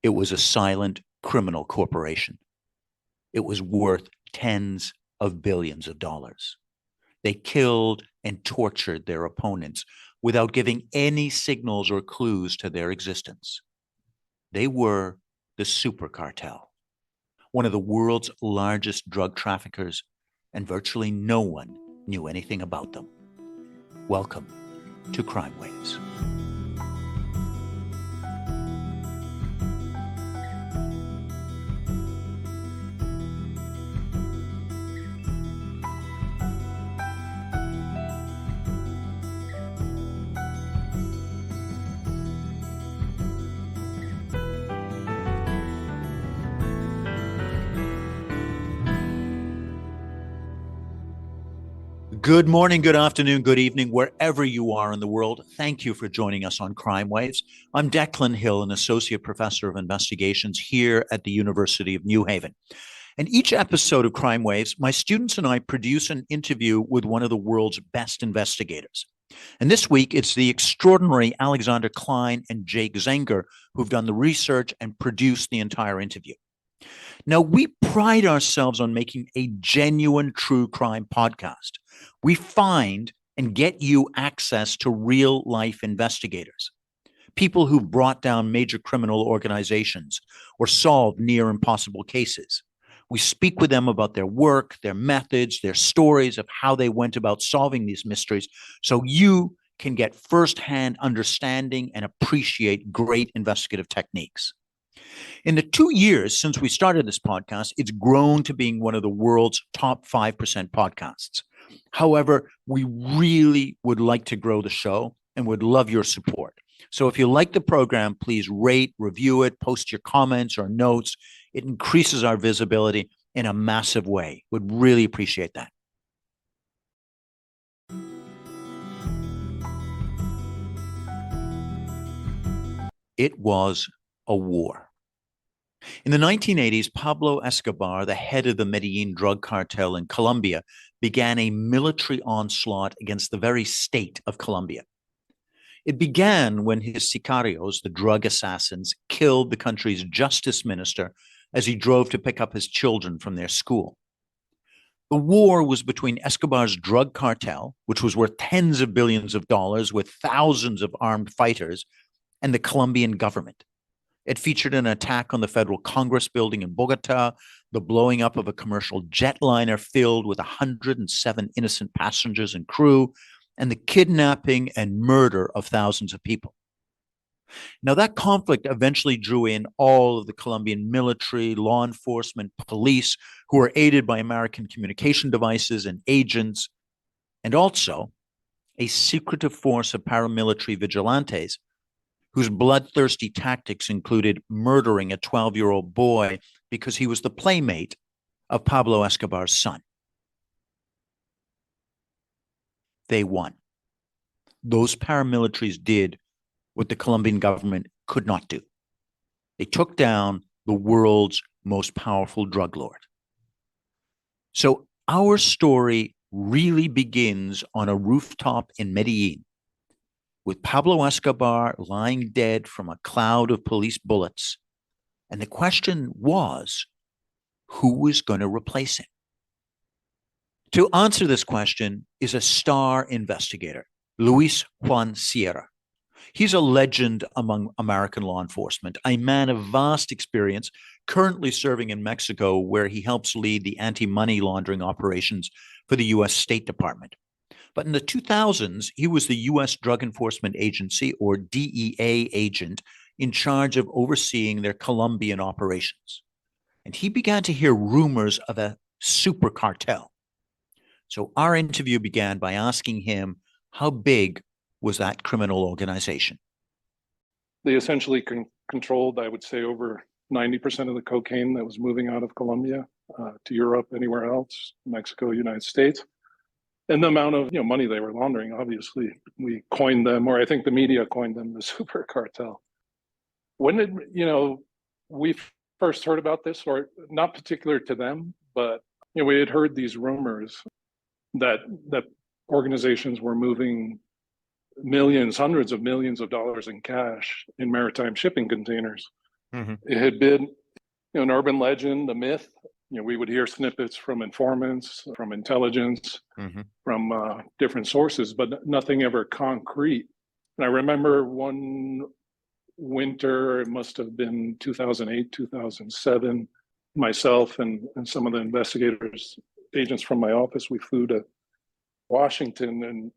It was a silent criminal corporation. It was worth tens of billions of dollars. They killed and tortured their opponents without giving any signals or clues to their existence. They were the Super Cartel, one of the world's largest drug traffickers, and virtually no one knew anything about them. Welcome to CrimeWaves. Good morning, good afternoon, good evening, wherever you are in the world. Thank you for joining us on CrimeWaves. I'm Declan Hill, an associate professor of investigations here at the University of New Haven. And each episode of CrimeWaves, my students and I produce an interview with one of the world's best investigators. And this week, it's the extraordinary Alexander Klein and Jake Zenger who've done the research and produced the entire interview. Now, we pride ourselves on making a genuine true crime podcast. We find and get you access to real life investigators, people who've brought down major criminal organizations or solved near impossible cases. We speak with them about their work, their methods, their stories of how they went about solving these mysteries, so you can get firsthand understanding and appreciate great investigative techniques. In the 2 years since we started this podcast, it's grown to being one of the world's top 5% podcasts. However, we really would like to grow the show and would love your support. So if you like the program, please rate, review it, post your comments or notes. It increases our visibility in a massive way. Would really appreciate that. It was a war. In the 1980s, Pablo Escobar, the head of the Medellin drug cartel in Colombia, began a military onslaught against the very state of Colombia. It began when his sicarios, the drug assassins, killed the country's justice minister as he drove to pick up his children from their school. The war was between Escobar's drug cartel, which was worth tens of billions of dollars with thousands of armed fighters, and the Colombian government. It featured an attack on the Federal Congress building in Bogota, the blowing up of a commercial jetliner filled with 107 innocent passengers and crew, and the kidnapping and murder of thousands of people. Now, that conflict eventually drew in all of the Colombian military, law enforcement, police, who were aided by American communication devices and agents, and also a secretive force of paramilitary vigilantes whose bloodthirsty tactics included murdering a 12-year-old boy because he was the playmate of Pablo Escobar's son. They won. Those paramilitaries did what the Colombian government could not do. They took down the world's most powerful drug lord. So our story really begins on a rooftop in Medellin, with Pablo Escobar lying dead from a cloud of police bullets. And the question was, who was going to replace him? To answer this question is a star investigator, Luis Juan Sierra. He's a legend among American law enforcement, a man of vast experience, currently serving in Mexico, where he helps lead the anti-money laundering operations for the U.S. State Department. But in the 2000s, he was the U.S. Drug Enforcement Agency, or DEA agent, in charge of overseeing their Colombian operations. And he began to hear rumors of a super cartel. So our interview began by asking him, how big was that criminal organization? They essentially controlled, I would say, over 90% of the cocaine that was moving out of Colombia to Europe, anywhere else, Mexico, United States. And the amount of money they were laundering, obviously, we coined them, or I think the media coined them, the Super Cartel. When did we first heard about this, or not particular to them, but we had heard these rumors that organizations were moving millions, hundreds of millions of dollars in cash in maritime shipping containers Mm-hmm. It had been, an urban legend, a myth. We would hear snippets from informants, from intelligence, Mm-hmm. from different sources, but nothing ever concrete. And I remember one winter, it must have been 2008, 2007, myself and some of the investigators, agents from my office, we flew to Washington, and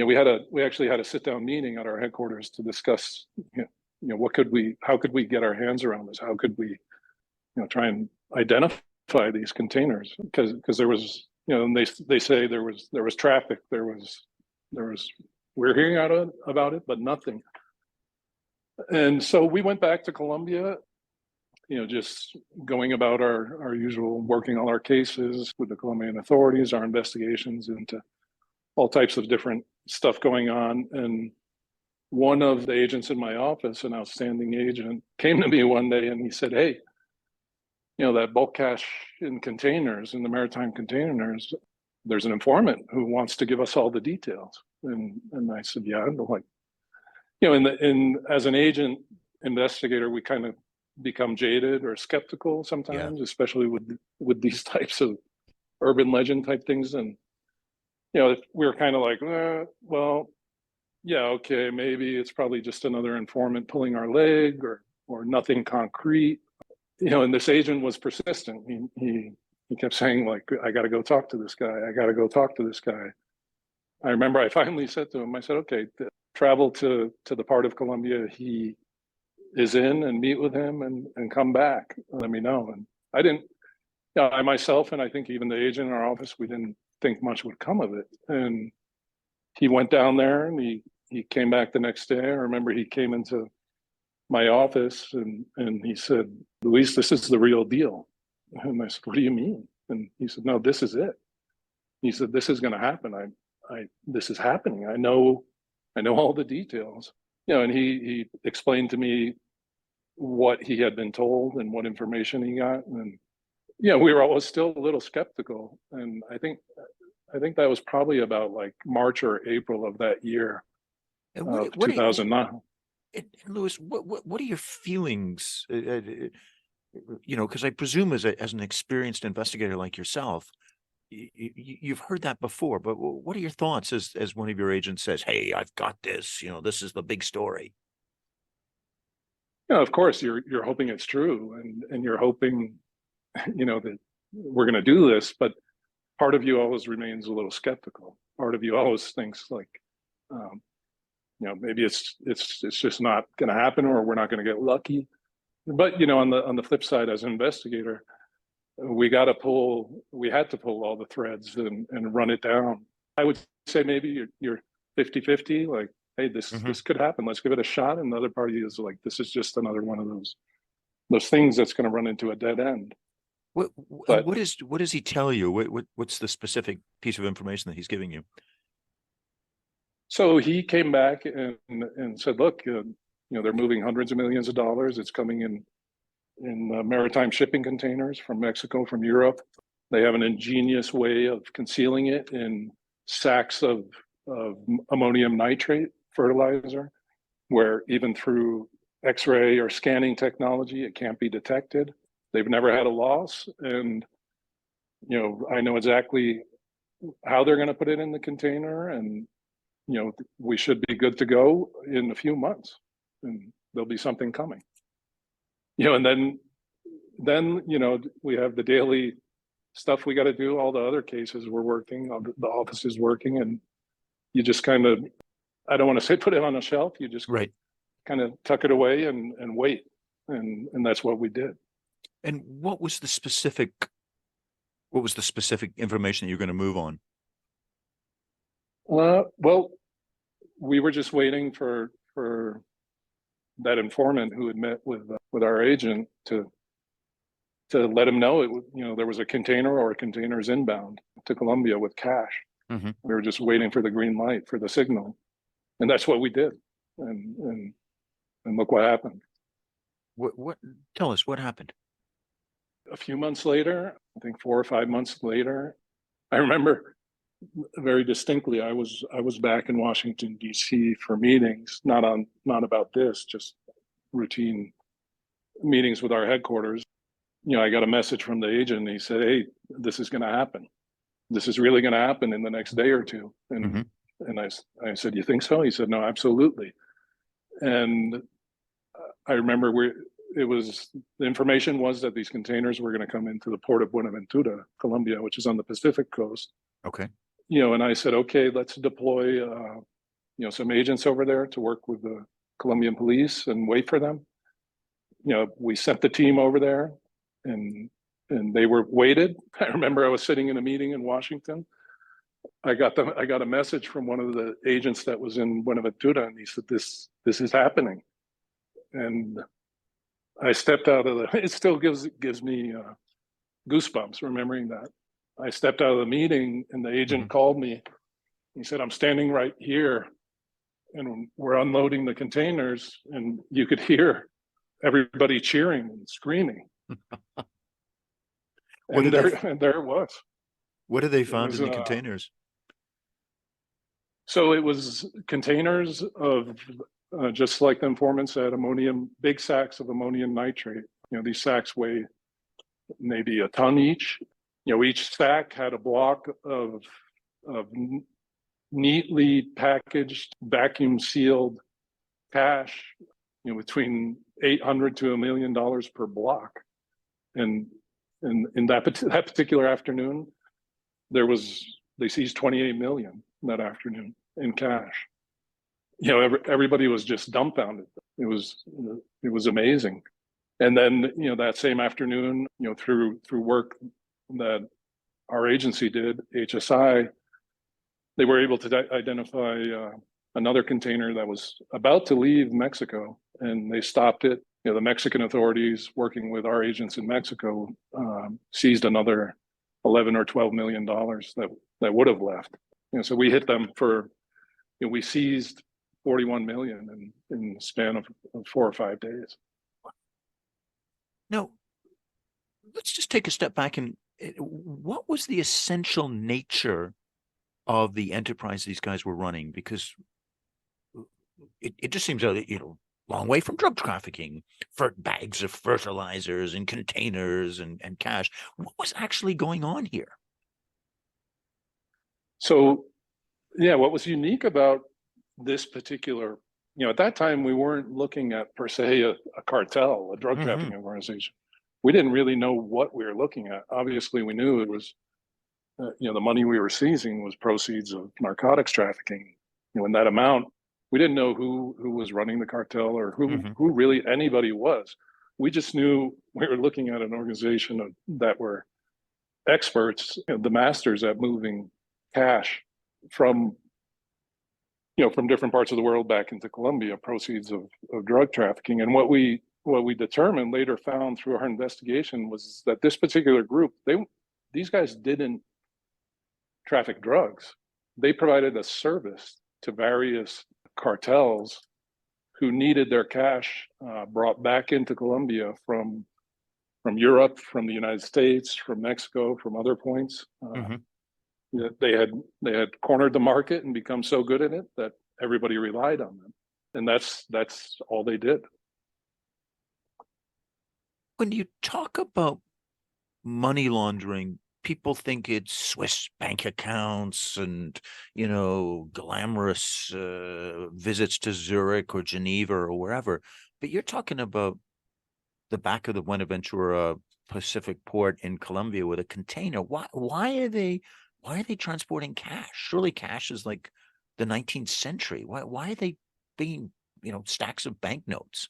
we actually had a sit down meeting at our headquarters to discuss how could we get our hands around this, how could we try and identify these containers, because there was, and they say there was traffic, there was we're hearing about it, but nothing. And so we went back to Colombia, just going about our usual, working all our cases with the Colombian authorities, our investigations into all types of different stuff going on. And one of the agents in my office, an outstanding agent, came to me one day and he said, "Hey, that bulk cash in containers, in the maritime containers, there's an informant who wants to give us all the details." And I said, "Yeah." I'm like, as an agent investigator, we kind of become jaded or skeptical sometimes, especially with these types of urban legend type things. And we were kind of like, well, yeah, okay, maybe it's probably just another informant pulling our leg, or nothing concrete. And this agent was persistent. He kept saying, like, "I got to go talk to this guy. I got to go talk to this guy." I remember I finally said to him, I said, "Okay, travel to the part of Colombia he is in and meet with him and come back. Let me know." And I didn't, I myself, and I think even the agent in our office, we didn't think much would come of it. And he went down there and he came back the next day. I remember he came into my office and he said, "Luis, this is the real deal." And I said, "What do you mean?" And he said, "No, this is it." He said, "This is going to happen. This is happening. I know all the details." And he explained to me what he had been told and what information he got. And we were always still a little skeptical. And I think that was probably about like March or April of that year, of 2009. Luis, what are your feelings? Because I presume as an experienced investigator like yourself, you've heard that before. But what are your thoughts as one of your agents says, "Hey, I've got this. This is the big story." Of course, you're hoping it's true, and you're hoping, that we're going to do this. But part of you always remains a little skeptical. Part of you always thinks like, maybe it's just not going to happen, or we're not going to get lucky. But on the flip side, as an investigator, we had to pull all the threads and run it down. I would say maybe you're 50-50, like, hey, this could happen. Let's give it a shot. And the other party is like, this is just another one of those things that's going to run into a dead end. What does he tell you? What's the specific piece of information that he's giving you? So he came back and said, "Look, they're moving hundreds of millions of dollars. It's coming in maritime shipping containers from Mexico, from Europe. They have an ingenious way of concealing it in sacks of ammonium nitrate fertilizer, where even through X-ray or scanning technology, it can't be detected. They've never had a loss. And, I know exactly how they're going to put it in the container. And, we should be good to go in a few months, and there'll be something coming." And then we have the daily stuff we got to do, all the other cases we're working, the office is working, and you just kind of, I don't want to say put it on a shelf, you just kind of tuck it away and wait. And that's what we did. And what was the specific information that you're going to move on? Well, we were just waiting for that informant who had met with our agent to let him know there was a container or containers inbound to Colombia with cash. Mm-hmm. We were just waiting for the green light, for the signal, and that's what we did. And look what happened. What? Tell us what happened. A few months later, I think 4 or 5 months later, I remember very distinctly, I was back in Washington, D.C. for meetings, not about this, just routine meetings with our headquarters, I got a message from the agent. And he said, "Hey, this is going to happen. This is really going to happen in the next day or two." And I said, "You think so?" He said, "No, absolutely." And I remember the information was that these containers were going to come into the port of Buenaventura, Colombia, which is on the Pacific coast. Okay. And I said, "Okay, let's deploy, some agents over there to work with the Colombian police and wait for them." We sent the team over there, and they were waited. I remember I was sitting in a meeting in Washington. I got a message from one of the agents that was in Buenaventura, and he said, "This is happening." And I stepped out of it still gives me goosebumps remembering that. I stepped out of the meeting, and the agent called me. He said, "I'm standing right here, and we're unloading the containers," and you could hear everybody cheering and screaming. And there it was. What did they find in the containers? So it was containers of, just like the informant said, big sacks of ammonium nitrate. These sacks weigh maybe a ton each. Each sack had a block of neatly packaged, vacuum sealed cash, between $800 to $1 million per block. And in that particular afternoon, they seized 28 million that afternoon in cash. Everybody was just dumbfounded. It was amazing. And then, that same afternoon, through work that our agency did, HSI, they were able to identify another container that was about to leave Mexico, and they stopped it. The Mexican authorities, working with our agents in Mexico, seized another 11 or 12 million dollars that would have left. So we hit them for, we seized 41 million in the span of 4 or 5 days. Now, let's just take a step back. And what was the essential nature of the enterprise these guys were running? Because it just seems long way from drug trafficking, for bags of fertilizers and containers and cash. What was actually going on here? So, what was unique about this particular, at that time, we weren't looking at per se a cartel, a drug trafficking organization. We didn't really know what we were looking at. Obviously, we knew it was, the money we were seizing was proceeds of narcotics trafficking. In that amount, we didn't know who was running the cartel or who really anybody was. We just knew we were looking at an organization that were experts, the masters at moving cash from different parts of the world back into Colombia, proceeds of drug trafficking. And what we determined, later found through our investigation, was that this particular group, these guys didn't traffic drugs. They provided a service to various cartels who needed their cash brought back into Colombia from Europe, from the United States, from Mexico, from other points. They had cornered the market and become so good at it that everybody relied on them, and that's all they did. When you talk about money laundering, people think it's Swiss bank accounts and, glamorous visits to Zurich or Geneva or wherever. But you're talking about the back of the Buenaventura Pacific port in Colombia with a container. Why are they transporting cash? Surely cash is like the 19th century. Why are they being, stacks of banknotes?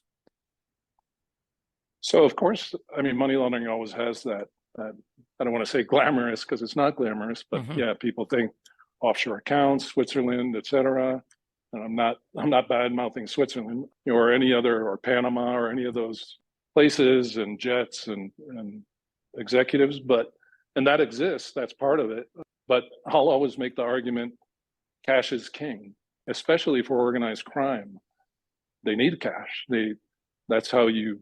So, of course, money laundering always has that I don't want to say glamorous, because it's not glamorous, but people think offshore accounts, Switzerland, etc. And I'm not bad mouthing Switzerland or any other, or Panama or any of those places and jets and executives, and that exists, that's part of it. But I'll always make the argument, cash is king, especially for organized crime. They need cash. That's how you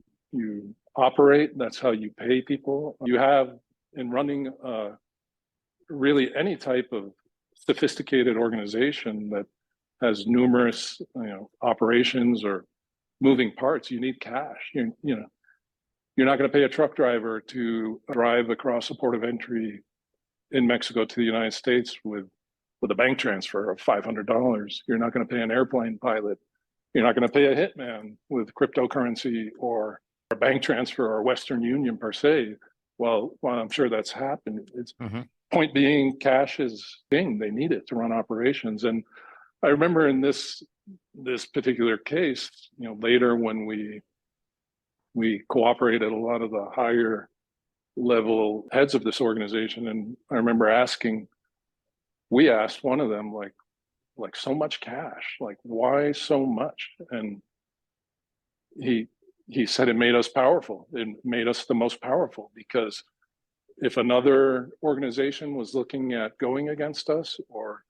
operate. That's how you pay people. You have, in running really any type of sophisticated organization that has numerous operations or moving parts, you need cash. you're not going to pay a truck driver to drive across a port of entry in Mexico to the United States with a bank transfer of $500. You're not going to pay an airplane pilot. You're not going to pay a hitman with cryptocurrency or a bank transfer or Western Union per se. Well, I'm sure that's happened. It's point being, cash is king. They need it to run operations. And I remember in this particular case, later when we cooperated a lot of the higher level heads of this organization, and I remember we asked one of them, like so much cash, like why so much? And he said it made us powerful. It made us the most powerful, because if another organization was looking at going against us or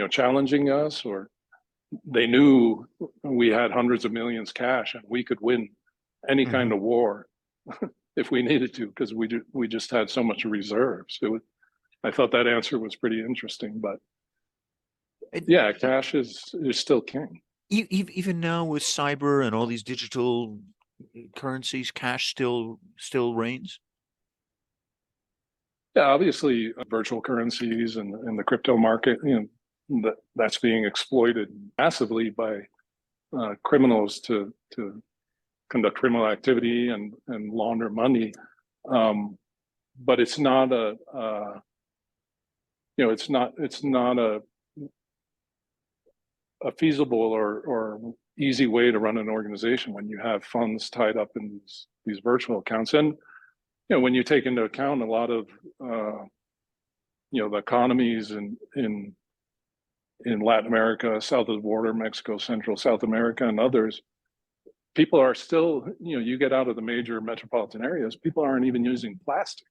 challenging us, or they knew we had hundreds of millions cash and we could win any kind of war if we needed to, because we just had so much reserves. I thought that answer was pretty interesting, but yeah, cash is still king. Even now with cyber and all these digital currencies, cash still reigns. Yeah, obviously virtual currencies and the crypto market, that's being exploited massively by criminals to conduct criminal activity and launder money. But it's not it's not a feasible or easy way to run an organization when you have funds tied up in these virtual accounts. And when you take into account a lot of the economies in Latin America, south of the border, Mexico, Central South America, and others, people are still, you get out of the major metropolitan areas, people aren't even using plastic.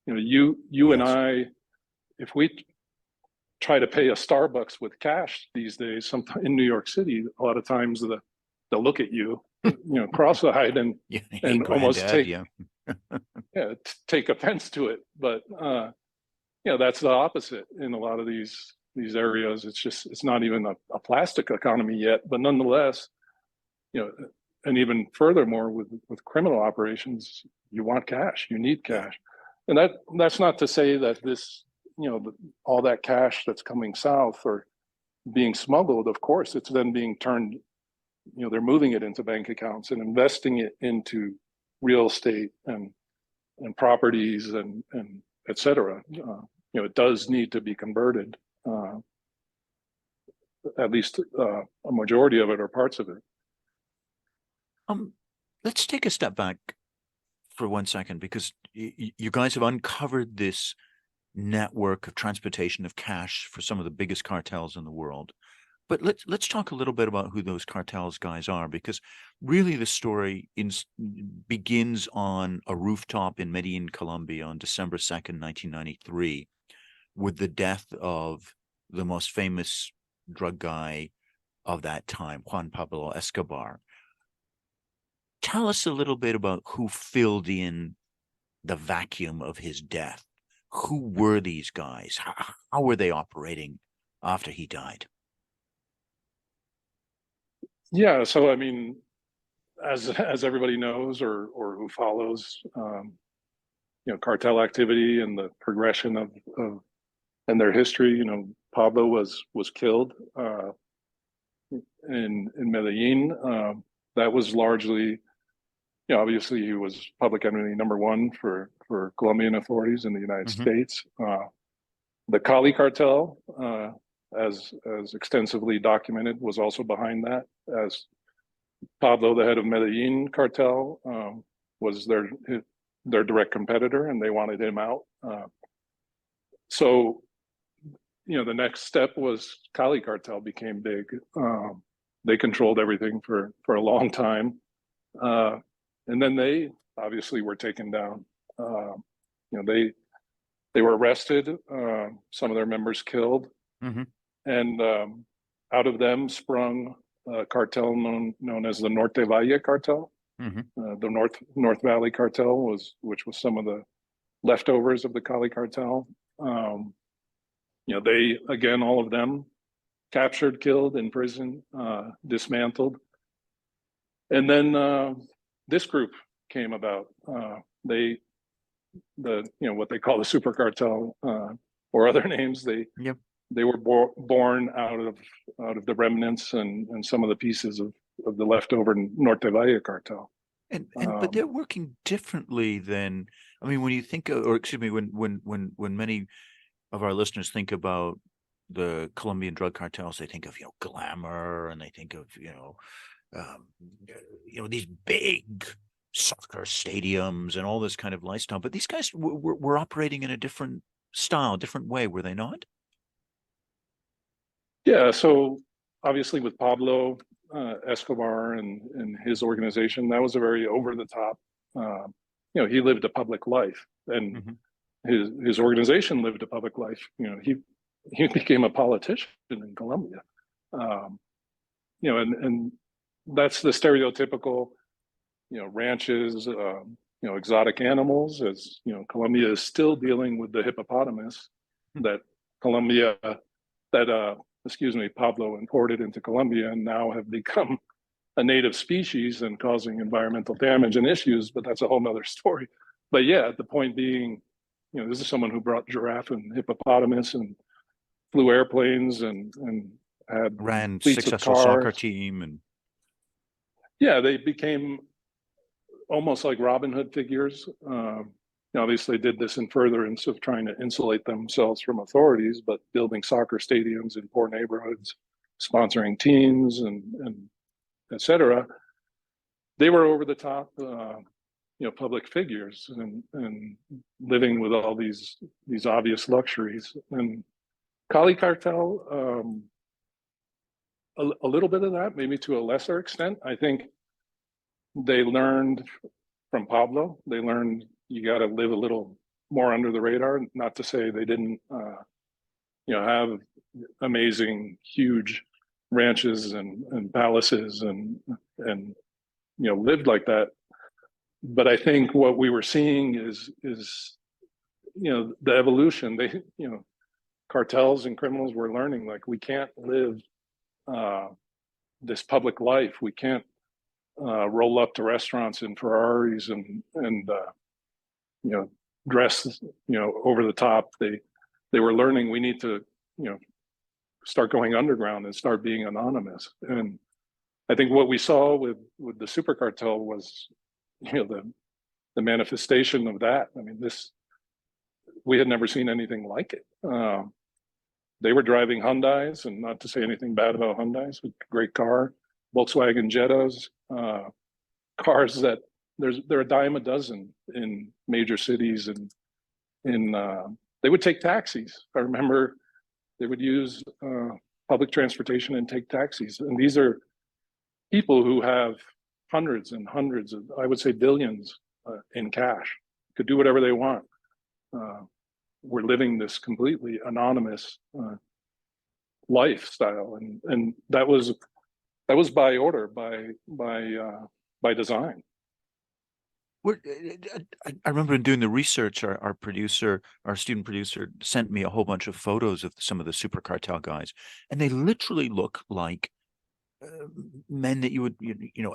You yes. And I, if we try to pay a Starbucks with cash these days, sometime in New York City, a lot of times they'll look at you, cross-eyed and almost take offense to it. But that's the opposite in a lot of these areas. It's not even a plastic economy yet, but nonetheless, and even furthermore with criminal operations, you want cash, you need cash. And that's not to say that this, all that cash that's coming south or being smuggled, of course, it's then being turned, they're moving it into bank accounts and investing it into real estate and properties and et cetera. It does need to be converted, at least a majority of it or parts of it. Let's take a step back for 1 second, because you guys have uncovered this network of transportation of cash for some of the biggest cartels in the world. But let's talk a little bit about who those cartels guys are, because really the story begins on a rooftop in Medellin, Colombia on December 2nd, 1993, with the death of the most famous drug guy of that time, Juan Pablo Escobar. Tell us a little bit about who filled in the vacuum of his death. Who were these guys? How were they operating after he died? Yeah, so I mean, as everybody knows or who follows, cartel activity and the progression of and their history, Pablo was killed in Medellin. That was largely, obviously he was public enemy number one for Colombian authorities in the United States. The Cali cartel, as extensively documented, was also behind that, as Pablo, the head of Medellin cartel, was their direct competitor, and they wanted him out. So, the next step was Cali cartel became big. They controlled everything for a long time. And then they obviously were taken down. They were arrested, some of their members killed. And out of them sprung a cartel known as the Norte Valle cartel. The North Valley cartel which was some of the leftovers of the Cali cartel. They, again, all of them captured, killed, in prison, dismantled. And then this group came about. What they call the Super Cartel, or other names, Yep. they were born out of the remnants and some of the pieces of the leftover Norte Valle cartel. But they're working differently than, I mean, when you think of, or excuse me, when many of our listeners think about the Colombian drug cartels, they think of, glamour, and they think of, these big soccer stadiums and all this kind of lifestyle. But these guys were operating in a different style, different way, were they not? Yeah. So obviously with Pablo Escobar and his organization, that was a very over the top. He lived a public life, and his organization lived a public life. He became a politician in Colombia. And that's the stereotypical, ranches, exotic animals. As Colombia is still dealing with the hippopotamus that Pablo imported into Colombia, and now have become a native species and causing environmental damage and issues. But that's a whole nother story. But yeah, the point being, this is someone who brought giraffe and hippopotamus and flew airplanes and ran fleets successful of cars. soccer team, and yeah, they became almost like Robin Hood figures. Obviously did this in furtherance of trying to insulate themselves from authorities, but building soccer stadiums in poor neighborhoods, sponsoring teams, and et cetera. They were over the top, public figures, and living with all these obvious luxuries. And Cali Cartel, a little bit of that, maybe to a lesser extent. I think they learned from Pablo. They learned you got to live a little more under the radar. Not to say they didn't, have amazing, huge ranches and palaces and lived like that. But I think what we were seeing is the evolution. Cartels and criminals were learning, like, we can't live this public life. We can't roll up to restaurants in Ferraris and dress over the top. They were learning we need to start going underground and start being anonymous. And I think what we saw with the Super Cartel was the manifestation of that. I mean, we had never seen anything like it. They were driving Hyundais, and not to say anything bad about Hyundais, but great car, Volkswagen Jettas, cars that they're a dime a dozen in major cities, and they would take taxis. I remember they would use public transportation and take taxis. And these are people who have hundreds and hundreds of, I would say billions in cash, could do whatever they want. We're living this completely anonymous lifestyle, and that was by order, by design. I remember in doing the research, our student producer, sent me a whole bunch of photos of some of the Super Cartel guys, and they literally look like men that you would,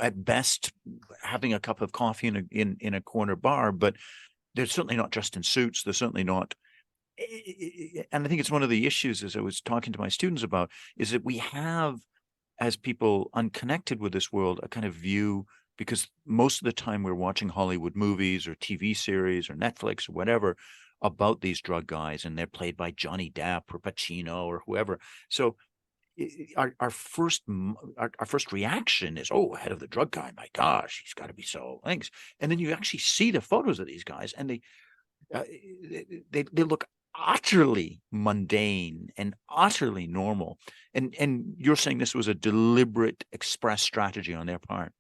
at best having a cup of coffee in a corner bar, but they're certainly not dressed in suits. They're certainly not. And I think it's one of the issues, as I was talking to my students about, is that we have, as people unconnected with this world, a kind of view, because most of the time we're watching Hollywood movies or TV series or Netflix or whatever about these drug guys, and they're played by Johnny Depp or Pacino or whoever. So our first reaction is, oh, head of the drug guy, my gosh, he's got to be so thanks. And then you actually see the photos of these guys, and they look utterly mundane and utterly normal. And you're saying this was a deliberate express strategy on their part.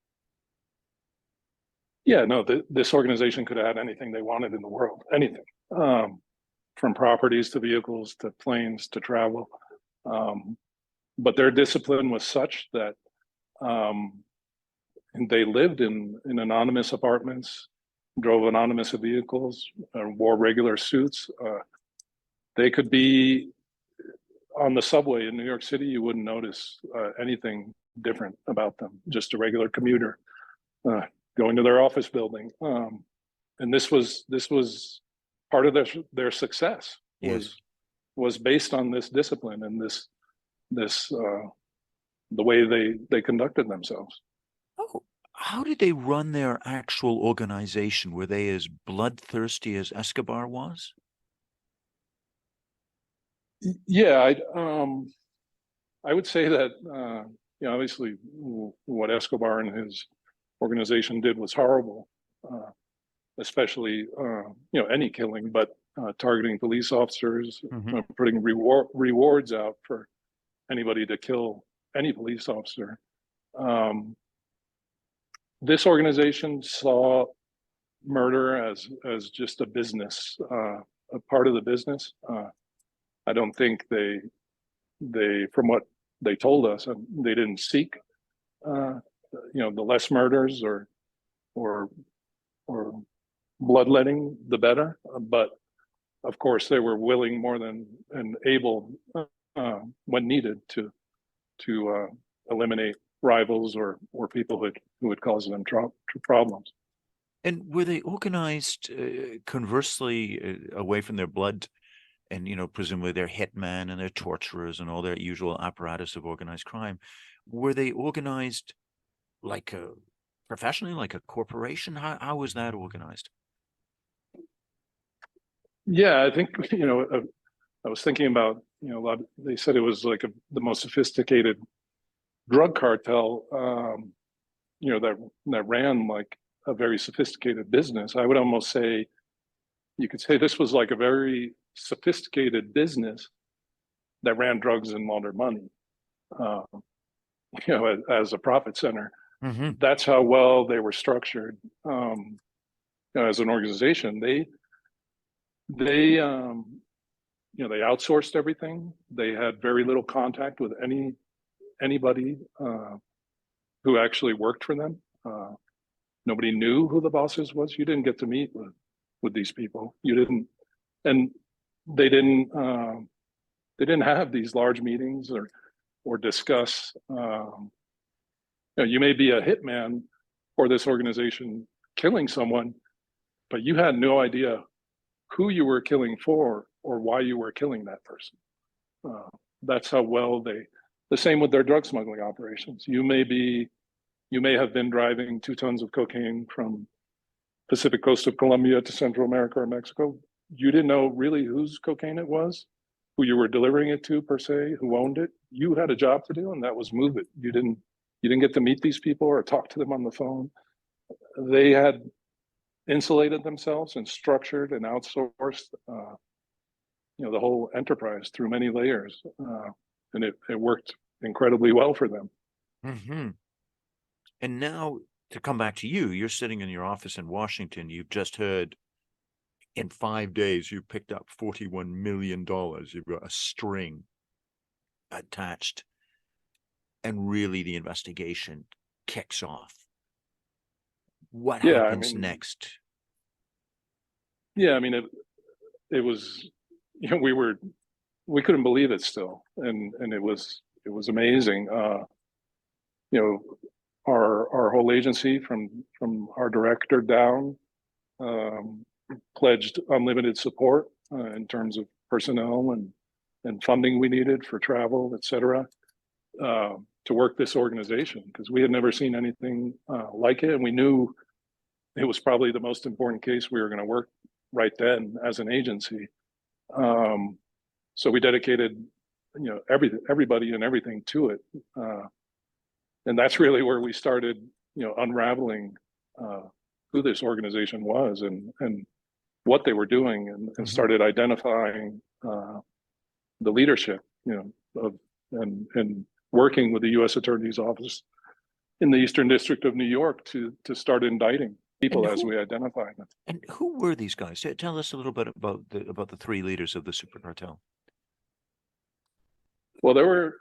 Yeah, no, this organization could have had anything they wanted in the world, anything, from properties to vehicles to planes to travel. But their discipline was such that and they lived in anonymous apartments, drove anonymous vehicles, wore regular suits. They could be on the subway in New York City. You wouldn't notice anything different about them, just a regular commuter. going to their office building. And this was part of their success was based on this discipline and this the way they conducted themselves. Oh, how did they run their actual organization? Were they as bloodthirsty as Escobar was? Yeah, I would say that obviously what Escobar and his organization did was horrible, especially any killing, but targeting police officers, putting rewards out for anybody to kill any police officer. This organization saw murder as just a business, a part of the business. I don't think they from what they told us, they didn't seek the less murders or bloodletting, the better. But of course, they were willing more than and able when needed to eliminate rivals or people who would cause them problems. And were they organized conversely away from their blood and, presumably their hitmen and their torturers and all their usual apparatus of organized crime? Were they organized like professionally, like a corporation? How was that organized? Yeah, I think, I was thinking about, they said it was like the most sophisticated drug cartel, that ran like a very sophisticated business. I would almost say, you could say this was like a very sophisticated business that ran drugs and laundered money, as a profit center. Mm-hmm. That's how well they were structured. As an organization, they outsourced everything. They had very little contact with anybody who actually worked for them. Nobody knew who the bosses was. You didn't get to meet with these people. You didn't, and they didn't have these large meetings or discuss. You may be a hitman for this organization killing someone, but you had no idea who you were killing for or why you were killing that person. That's how well the same with their drug smuggling operations. You may have been driving 2 tons of cocaine from Pacific coast of Colombia to Central America or Mexico. You didn't know really whose cocaine it was, who you were delivering it to per se, who owned it. You had a job to do, and that was move it. You didn't get to meet these people or talk to them on the phone. They had insulated themselves and structured and outsourced the whole enterprise through many layers, and it worked incredibly well for them. Mm-hmm. And now to come back to you, you're sitting in your office in Washington. You've just heard in 5 days you picked up $41 million. You've got a string attached, and really the investigation kicks off. What happens next? Yeah, it was, we couldn't believe it still, and it was amazing. Our whole agency from our director down pledged unlimited support in terms of personnel and funding we needed for travel, et cetera, to work this organization, because we had never seen anything like it, and we knew it was probably the most important case we were going to work right then as an agency. So we dedicated, everybody and everything to it, and that's really where we started, unraveling who this organization was and what they were doing, and started identifying the leadership, and working with the U.S. Attorney's Office in the Eastern District of New York to start indicting people as we identify them. And who were these guys? Tell us a little bit about the 3 leaders of the Super Cartel. Well, there were,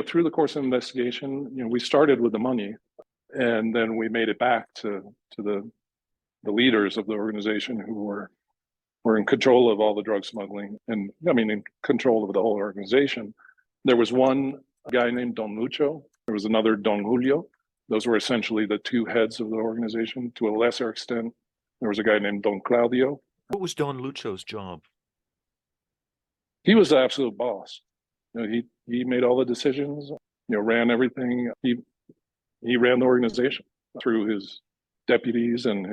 through the course of investigation, we started with the money, and then we made it back to the leaders of the organization who were in control of all the drug smuggling, and in control of the whole organization. There was one guy named Don Lucho. There was another Don Julio. Those were essentially the two heads of the organization. To a lesser extent, there was a guy named Don Claudio. What was Don Lucho's job? He was the absolute boss. He made all the decisions, ran everything. He ran the organization through his deputies and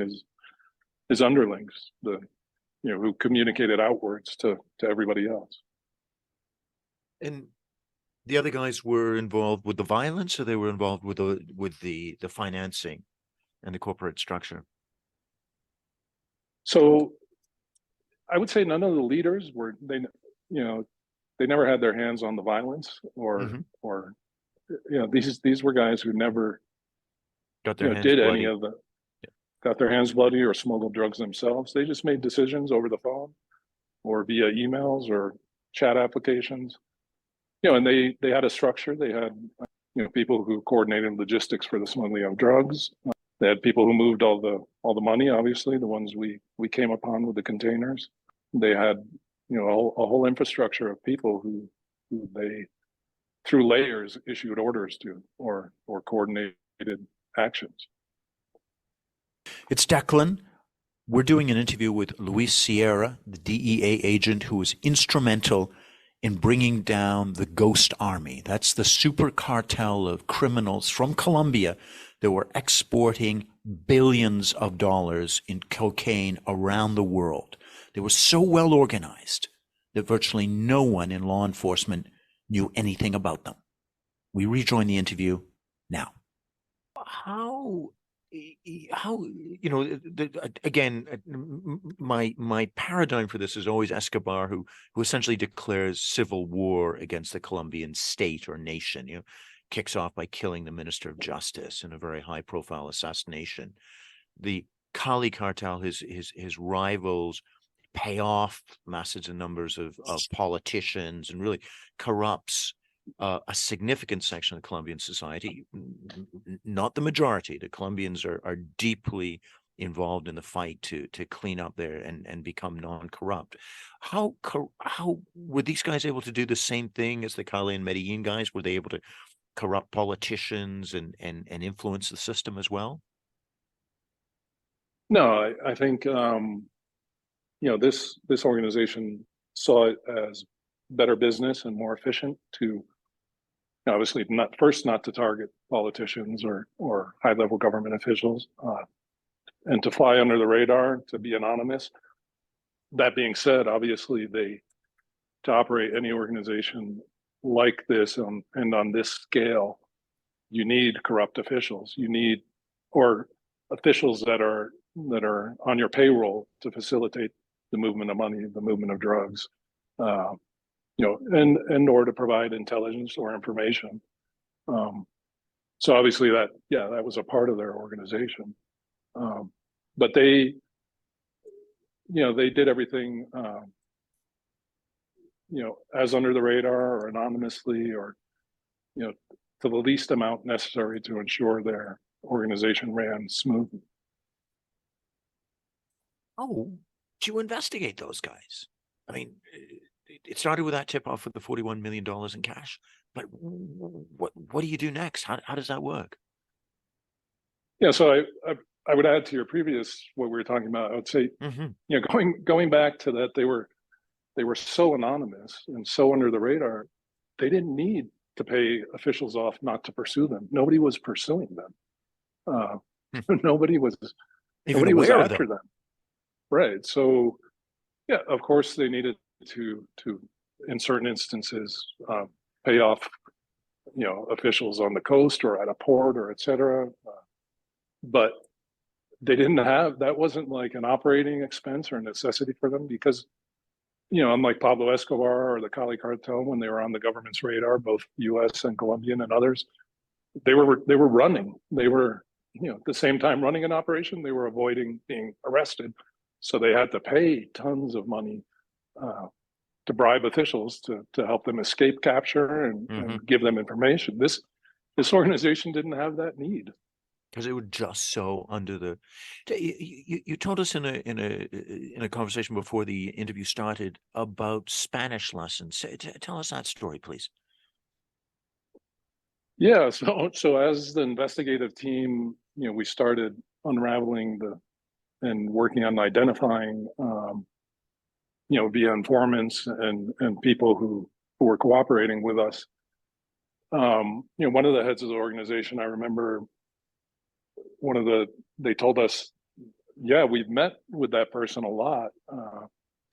his underlings, who communicated outwards to everybody else. And the other guys were involved with the violence, or they were involved with the financing and the corporate structure? So I would say none of the leaders they never had their hands on the violence or these were guys who never got their hands did bloody. any of the got their hands bloody or smuggled drugs themselves. They just made decisions over the phone or via emails or chat applications. And they had a structure. They had people who coordinated logistics for the smuggling of drugs. They had people who moved all the money, obviously, the ones we came upon with the containers. They had a whole infrastructure of people who they, through layers, issued orders to or coordinated actions. It's Declan. We're doing an interview with Luis Sierra, the DEA agent who was instrumental in bringing down the Ghost Army. That's the super cartel of criminals from Colombia that were exporting billions of dollars in cocaine around the world. They were so well organized that virtually no one in law enforcement knew anything about them. We rejoin the interview now. How again, my paradigm for this is always Escobar, who essentially declares civil war against the Colombian state or nation, kicks off by killing the Minister of Justice in a very high profile assassination. The Cali cartel, his rivals, pay off massive numbers of politicians and really corrupts a significant section of Colombian society, not the majority. The Colombians are deeply involved in the fight to clean up there and become non-corrupt. How were these guys able to do the same thing as the Cali and Medellin guys? Were they able to corrupt politicians and influence the system as well? No, I think this organization saw it as better business and more efficient to obviously not to target politicians or high-level government officials and to fly under the radar, to be anonymous. That being said, obviously to operate any organization like this and on this scale, you need corrupt officials. You need or officials that are on your payroll to facilitate the movement of money, the movement of drugs. And or to provide intelligence or information. So obviously that was a part of their organization. But they did everything, as under the radar or anonymously or, to the least amount necessary to ensure their organization ran smoothly. Oh, did you investigate those guys? I mean, it started with that tip off with the $41 million in cash, but what do you do next? How does that work? Yeah, so I would add to your previous what we were talking about. I would say, going back to that, they were so anonymous and so under the radar. They didn't need to pay officials off not to pursue them. Nobody was pursuing them. Nobody was after them. Right. So yeah, of course they needed to in certain instances pay off officials on the coast or at a port or et cetera, but they didn't have that. Wasn't like an operating expense or a necessity for them because unlike Pablo Escobar or the Cali cartel, when they were on the government's radar, both US and Colombian and others, they were running. They were at the same time running an operation. They were avoiding being arrested, so they had to pay tons of money to bribe officials to help them escape capture and give them information. This organization didn't have that need because they were just so under the. You told us in a conversation before the interview started about Spanish lessons. Tell us that story, please. Yeah, so as the investigative team, we started unraveling and working on identifying, via informants and people who were cooperating with us. One of the heads of the organization, I remember they told us, yeah, we've met with that person a lot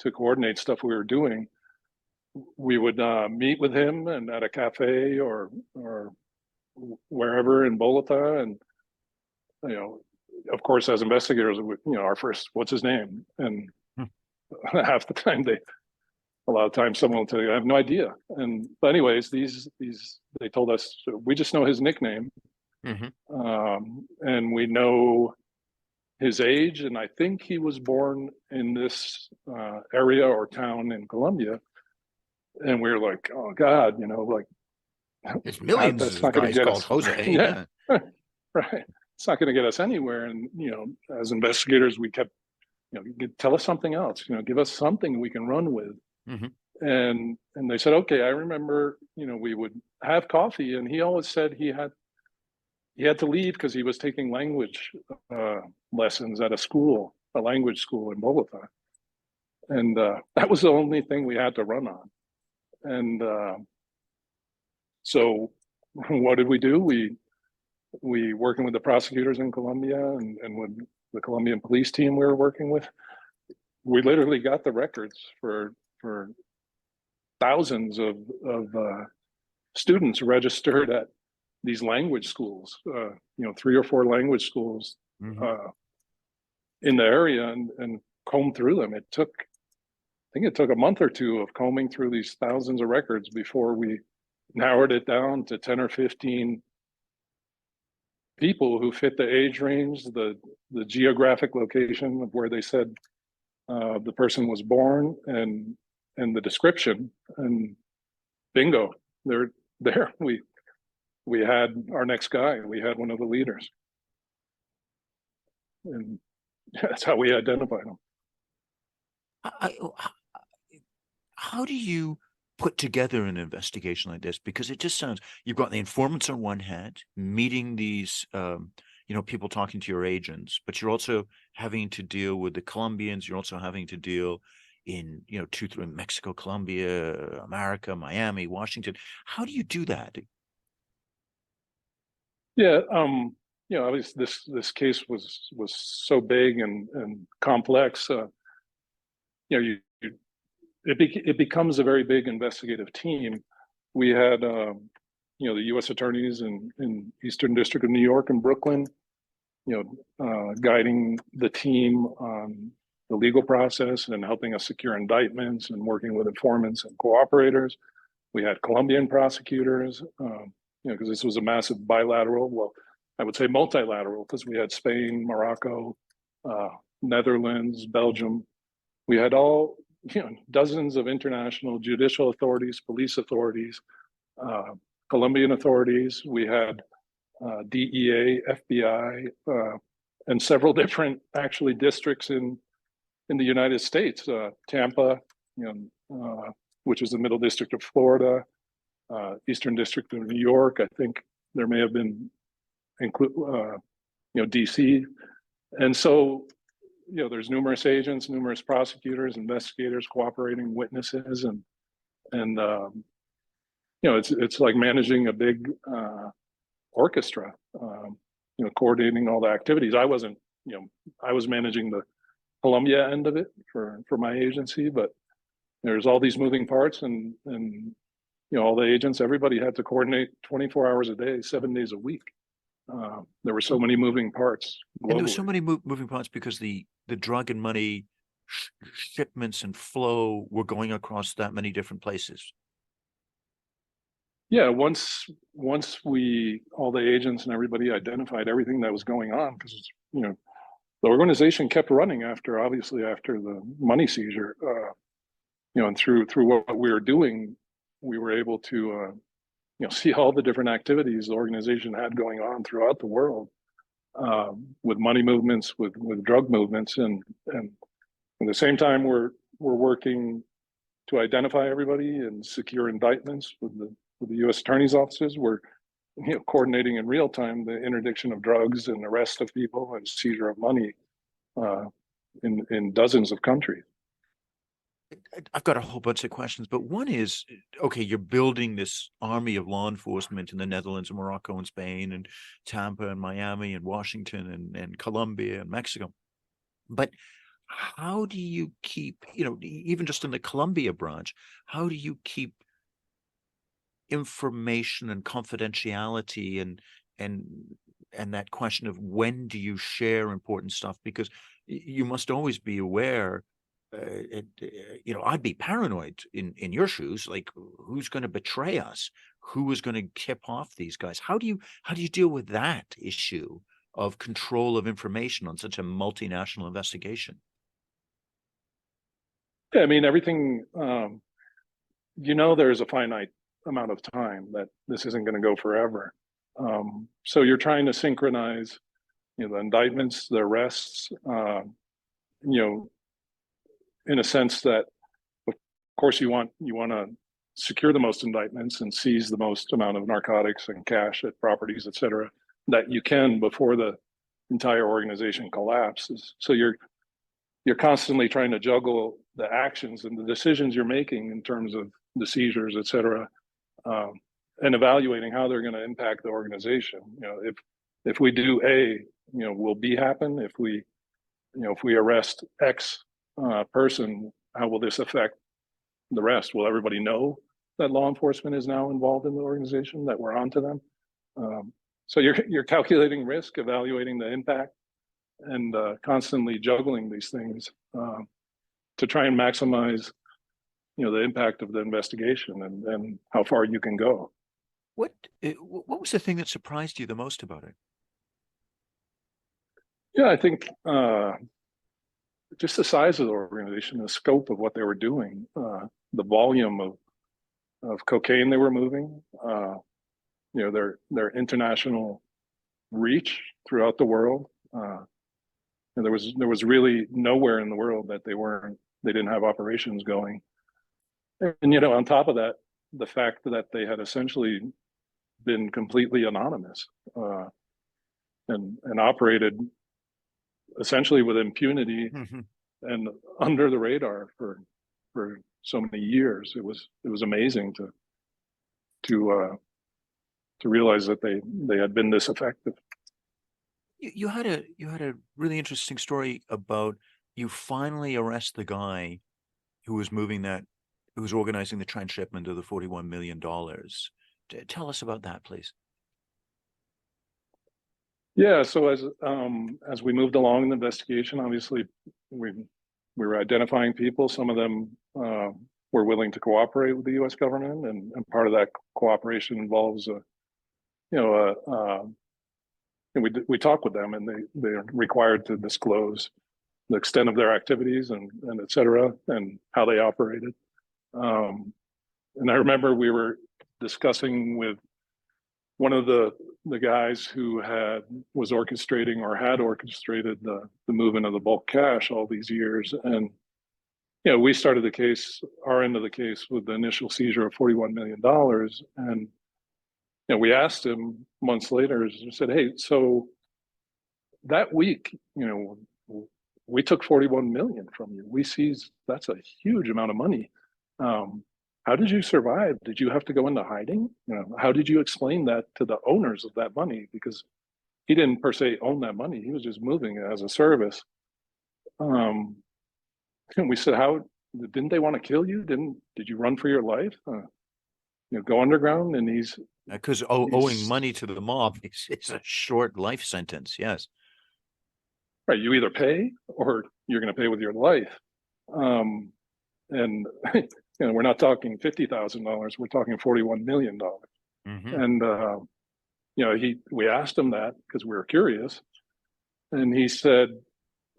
to coordinate stuff we were doing. We would meet with him and at a cafe or wherever in Bogota, and of course, as investigators, our first, what's his name? And half the time a lot of times someone will tell you, I have no idea. But anyways, they told us, we just know his nickname. And we know his age. And I think he was born in this area or town in Colombia. And we were like, oh God, like, there's millions of guys called Jose. Yeah. Right. It's not going to get us anywhere. And, as investigators, we kept, tell us something else, give us something we can run with. And they said, okay, I remember, we would have coffee, and he always said he had to leave because he was taking language lessons at a language school in Bogota. And that was the only thing we had to run on. And so what did we do? We working with the prosecutors in Colombia and with the Colombian police team we were working with, we literally got the records for thousands of students registered at these language schools, 3 or 4 language schools in the area, and comb through them. I think it took a month or 2 of combing through these thousands of records before we narrowed it down to 10 or 15 people who fit the age range, the geographic location of where they said the person was born, and the description, and bingo, they're there. We had our next guy. We had one of the leaders, and that's how we identified him. How do you put together an investigation like this? Because it just sounds, you've got the informants on one hand, meeting these, people talking to your agents, but you're also having to deal with the Colombians. You're also having to deal in, through Mexico, Colombia, America, Miami, Washington. How do you do that? Yeah, obviously this case was so big and complex. It becomes a very big investigative team. We had, the U.S. attorneys in Eastern District of New York and Brooklyn, guiding the team on the legal process and helping us secure indictments and working with informants and cooperators. We had Colombian prosecutors, because this was a massive bilateral, well, I would say multilateral, because we had Spain, Morocco, Netherlands, Belgium. We had all, dozens of international judicial authorities, police authorities, Colombian authorities. We had DEA, FBI, and several different actually districts in the United States. Tampa, which is the Middle District of Florida, Eastern District of New York. I think there may have been DC. And so, there's numerous agents, numerous prosecutors, investigators, cooperating witnesses, and it's like managing a big orchestra, coordinating all the activities. I wasn't, I was managing the Colombia end of it for my agency, but there's all these moving parts, and all the agents, everybody had to coordinate 24 hours a day, 7 days a week. There were so many moving parts globally. And there were so many moving parts because the drug and money shipments and flow were going across that many different places. Yeah, once all the agents and everybody identified everything that was going on, because the organization kept running after the money seizure, and through what we were doing, we were able to see all the different activities the organization had going on throughout the world, with money movements, with drug movements, and at the same time we're working to identify everybody and secure indictments with the U.S. attorney's offices. We're coordinating in real time the interdiction of drugs and arrest of people and seizure of money in dozens of countries. I've got a whole bunch of questions, but one is, okay, you're building this army of law enforcement in the Netherlands and Morocco and Spain and Tampa and Miami and Washington and Colombia and Mexico. But how do you keep, even just in the Colombia branch, how do you keep information and confidentiality and that question of when do you share important stuff? Because you must always be aware. I'd be paranoid in your shoes. Like, who's going to betray us? Who is going to tip off these guys? How do you deal with that issue of control of information on such a multinational investigation? Yeah, I mean, everything. There's a finite amount of time that this isn't going to go forever. So you're trying to synchronize, the indictments, the arrests, in a sense that, of course, you want to secure the most indictments and seize the most amount of narcotics and cash at properties, et cetera, that you can before the entire organization collapses. So you're constantly trying to juggle the actions and the decisions you're making in terms of the seizures, et cetera, and evaluating how they're going to impact the organization. If we do A, will B happen? If we arrest X person, how will this affect the rest? Will everybody know that law enforcement is now involved in the organization, that we're onto them? So you're calculating risk, evaluating the impact, and constantly juggling these things to try and maximize, the impact of the investigation and how far you can go. What was the thing that surprised you the most about it? Yeah, I think just the size of the organization, the scope of what they were doing, the volume of cocaine they were moving, their international reach throughout the world. And there was really nowhere in the world that they didn't have operations going. And on top of that, the fact that they had essentially been completely anonymous and operated essentially with impunity and under the radar for so many years. It was amazing to realize that they had been this effective. You had a really interesting story about you finally arrest the guy who was organizing the transshipment of the $41 million. Tell us about that, please. Yeah, so as we moved along in the investigation, obviously we were identifying people. Some of them were willing to cooperate with the U.S. government, and part of that cooperation involves we talk with them, and they're required to disclose the extent of their activities and et cetera, and how they operated. And I remember we were discussing with one of the guys who was orchestrating or had orchestrated the movement of the bulk cash all these years. And, we started our end of the case with the initial seizure of $41 million. And, we asked him months later, said, hey, so that week, we took 41 million from you. We seized, that's a huge amount of money. How did you survive? Did you have to go into hiding? How did you explain that to the owners of that money? Because he didn't per se own that money. He was just moving it as a service. And we said, how didn't they want to kill you? Did you run for your life? Go underground? And he's because owing money to the mob is a short life sentence. Yes. Right. You either pay or you're going to pay with your life. And we're not talking $50,000. We're talking $41 million. And, we asked him that because we were curious. And he said,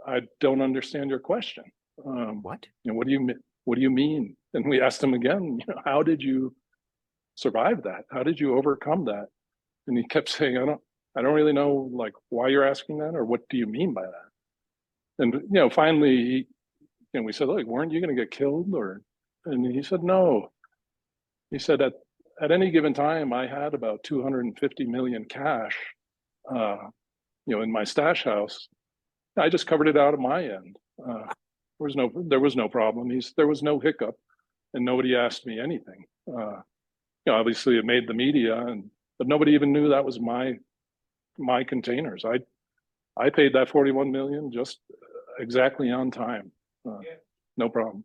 I don't understand your question. What? What do you mean? And we asked him again, how did you survive that? How did you overcome that? And he kept saying, I don't really know, like, why you're asking that, or what do you mean by that? And, finally, we said, look, weren't you going to get killed? And he said, no. He said, at at any given time, I had about 250 million cash, in my stash house. I just covered it out of my end. There was no problem. There was no hiccup, and nobody asked me anything. Obviously it made the media, but nobody even knew that was my containers. I paid that 41 million just exactly on time. No problem.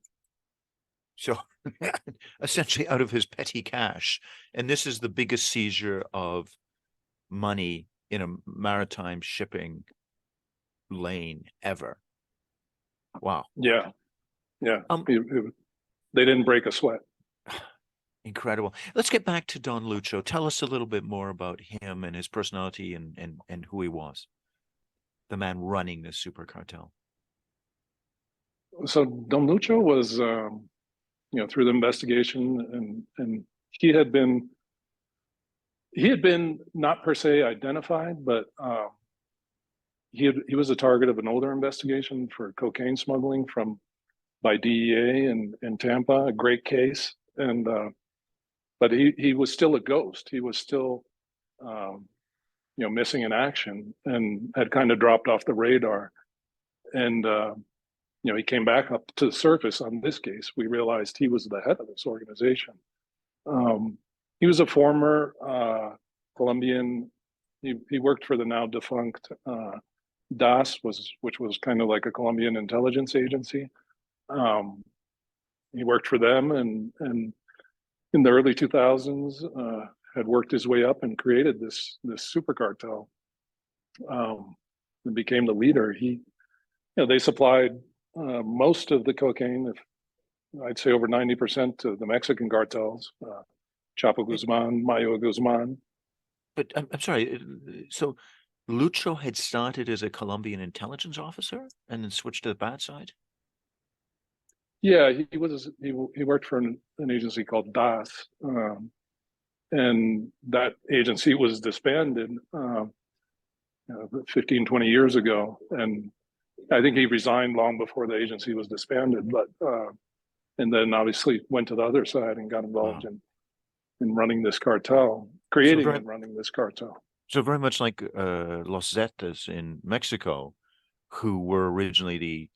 So essentially out of his petty cash. And this is the biggest seizure of money in a maritime shipping lane ever. Wow. Yeah. They didn't break a sweat. Incredible. Let's get back to Don Lucho. Tell us a little bit more about him and his personality and who he was, the man running the super cartel. So Don Lucho was, through the investigation, and he had been not per se identified, but he was a target of an older investigation for cocaine smuggling by DEA in Tampa, a great case. And but he was still a ghost. He was still missing in action and had kind of dropped off the radar. And he came back up to the surface on this case. We realized he was the head of this organization. He was a former Colombian. He worked for the now defunct DAS, which was kind of like a Colombian intelligence agency. He worked for them, and in the early 2000s had worked his way up and created this super cartel, and became the leader. They supplied most of the cocaine, I'd say over 90%, to the Mexican cartels, Chapo Guzman, Mayo Guzman. But I'm sorry, so Lucho had started as a Colombian intelligence officer and then switched to the bad side? Yeah, he worked for an agency called DAS, and that agency was disbanded 15, 20 years ago. And I think he resigned long before the agency was disbanded, but and then obviously went to the other side and got involved in running this cartel, creating and running this cartel. So very much like Los Zetas in Mexico, who were originally the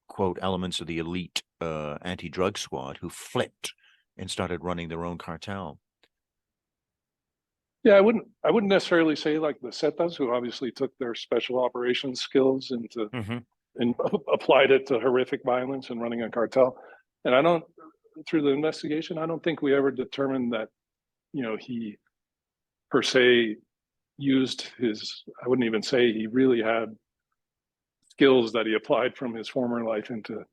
quote elements of the elite anti-drug squad, who flipped and started running their own cartel. Yeah, I wouldn't necessarily say like the Zetas, who obviously took their special operations skills and applied it to horrific violence and running a cartel. And through the investigation, I don't think we ever determined that, he per se used I wouldn't even say he really had skills that he applied from his former life into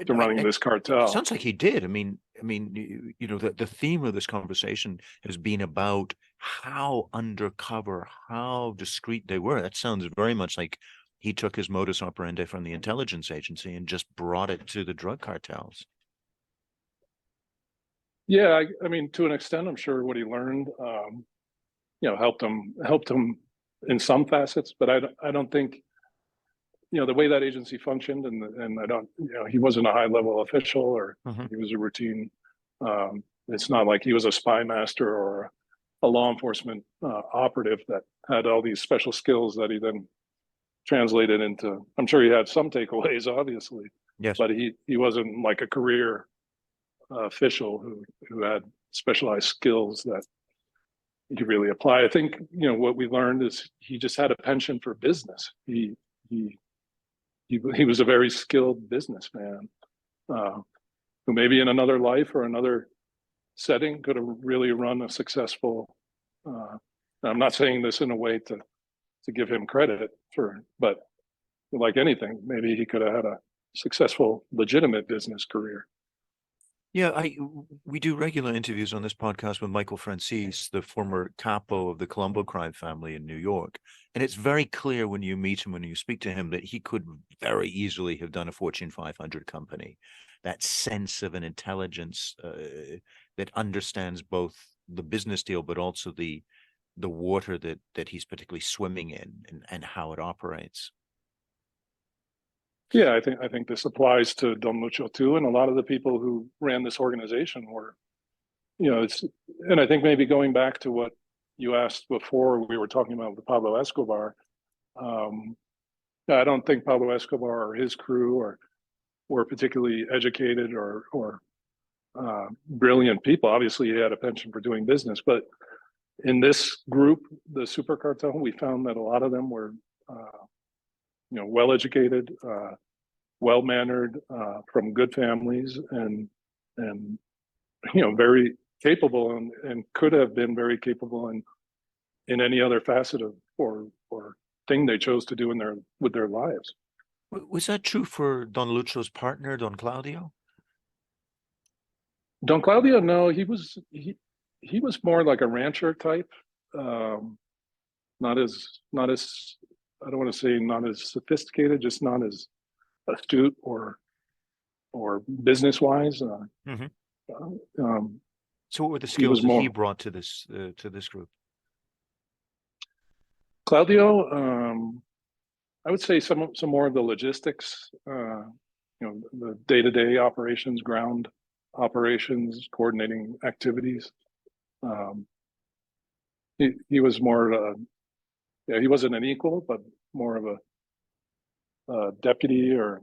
running this cartel. It sounds like he did. I mean, the theme of this conversation has been about how undercover, how discreet they were. That sounds very much like he took his modus operandi from the intelligence agency and just brought it to the drug cartels. Yeah, I mean, to an extent, I'm sure what he learned, helped him in some facets, but I don't think, the way that agency functioned, and I don't, he wasn't a high level official, or he was a routine. It's not like he was a spy master or a law enforcement operative that had all these special skills that he then translated into. I'm sure he had some takeaways, obviously, yes, but he wasn't like a career official who had specialized skills that he could really apply. I think what we learned is he just had a penchant for business. He was a very skilled businessman who maybe in another life or another setting could have really run a successful. I'm not saying this in a way to give him credit but like anything, maybe he could have had a successful, legitimate business career. Yeah, we do regular interviews on this podcast with Michael Francis, the former capo of the Colombo crime family in New York. And it's very clear when you meet him, when you speak to him, that he could very easily have done a Fortune 500 company. That sense of an intelligence that understands both the business deal, but also the water that he's particularly swimming in and how it operates. Yeah, I think this applies to Don Lucho too, and a lot of the people who ran this organization were it's, and I think maybe going back to what you asked before, we were talking about with Pablo Escobar. I don't think Pablo Escobar or his crew were particularly educated or brilliant people. Obviously, he had a penchant for doing business, but in this group, the Super Cartel, we found that a lot of them were, well educated, well mannered, from good families, and very capable, and could have been very capable in any other facet of or thing they chose to do with their lives. Was that true for Don Lucho's partner, Don Claudio? Don Claudio, no, he was more like a rancher type, not as I don't want to say not as sophisticated, just not as astute or business wise. Mm-hmm. So what were the skills that he brought to this group? Claudio, I would say some more of the logistics, the day-to-day operations, ground operations, coordinating activities. He was more, he wasn't an equal, but more of a deputy or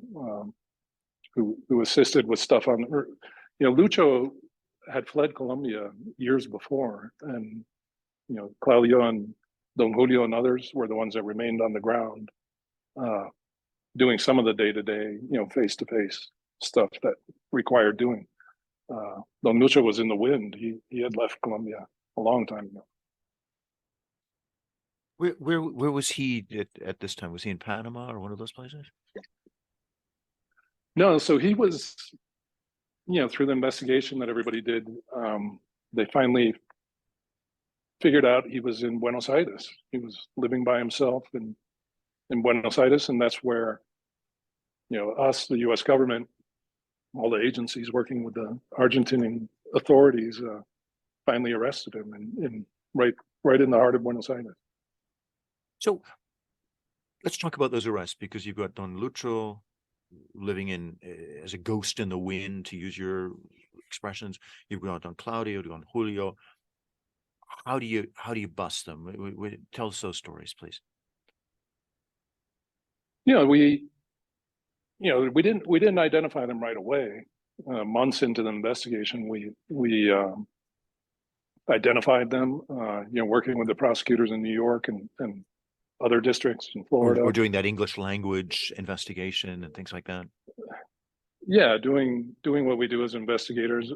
who assisted with stuff on. Lucho had fled Colombia years before, and Claudio and Don Julio and others were the ones that remained on the ground, doing some of the day-to-day, face-to-face stuff that required doing. Don Lucho was in the wind. He had left Colombia a long time ago. Where was he at this time? Was he in Panama or one of those places? No, so he was, through the investigation that everybody did, they finally figured out he was in Buenos Aires. He was living by himself in Buenos Aires, and that's where, us, the U.S. government, all the agencies working with the Argentinian authorities, finally arrested him in right in the heart of Buenos Aires. So let's talk about those arrests, because you've got Don Lucho living as a ghost in the wind, to use your expressions. You've got Don Claudio, Don Julio. How do you bust them? Tell us those stories, please. We didn't identify them right away. Months into the investigation, we identified them. Working with the prosecutors in New York and other districts in Florida. We're doing that English language investigation and things like that. Yeah, doing what we do as investigators,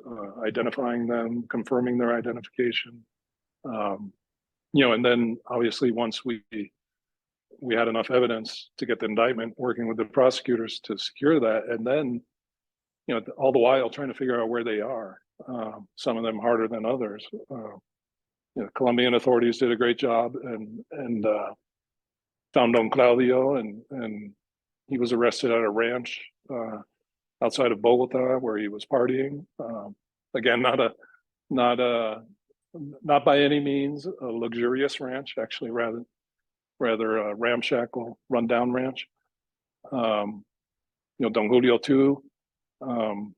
identifying them, confirming their identification. And then obviously once we had enough evidence to get the indictment, working with the prosecutors to secure that, and then all the while trying to figure out where they are. Some of them harder than others. Colombian authorities did a great job and found Don Claudio, and he was arrested at a ranch outside of Bogota where he was partying. Again, not by any means a luxurious ranch, actually rather a ramshackle, rundown ranch. Don Julio too. And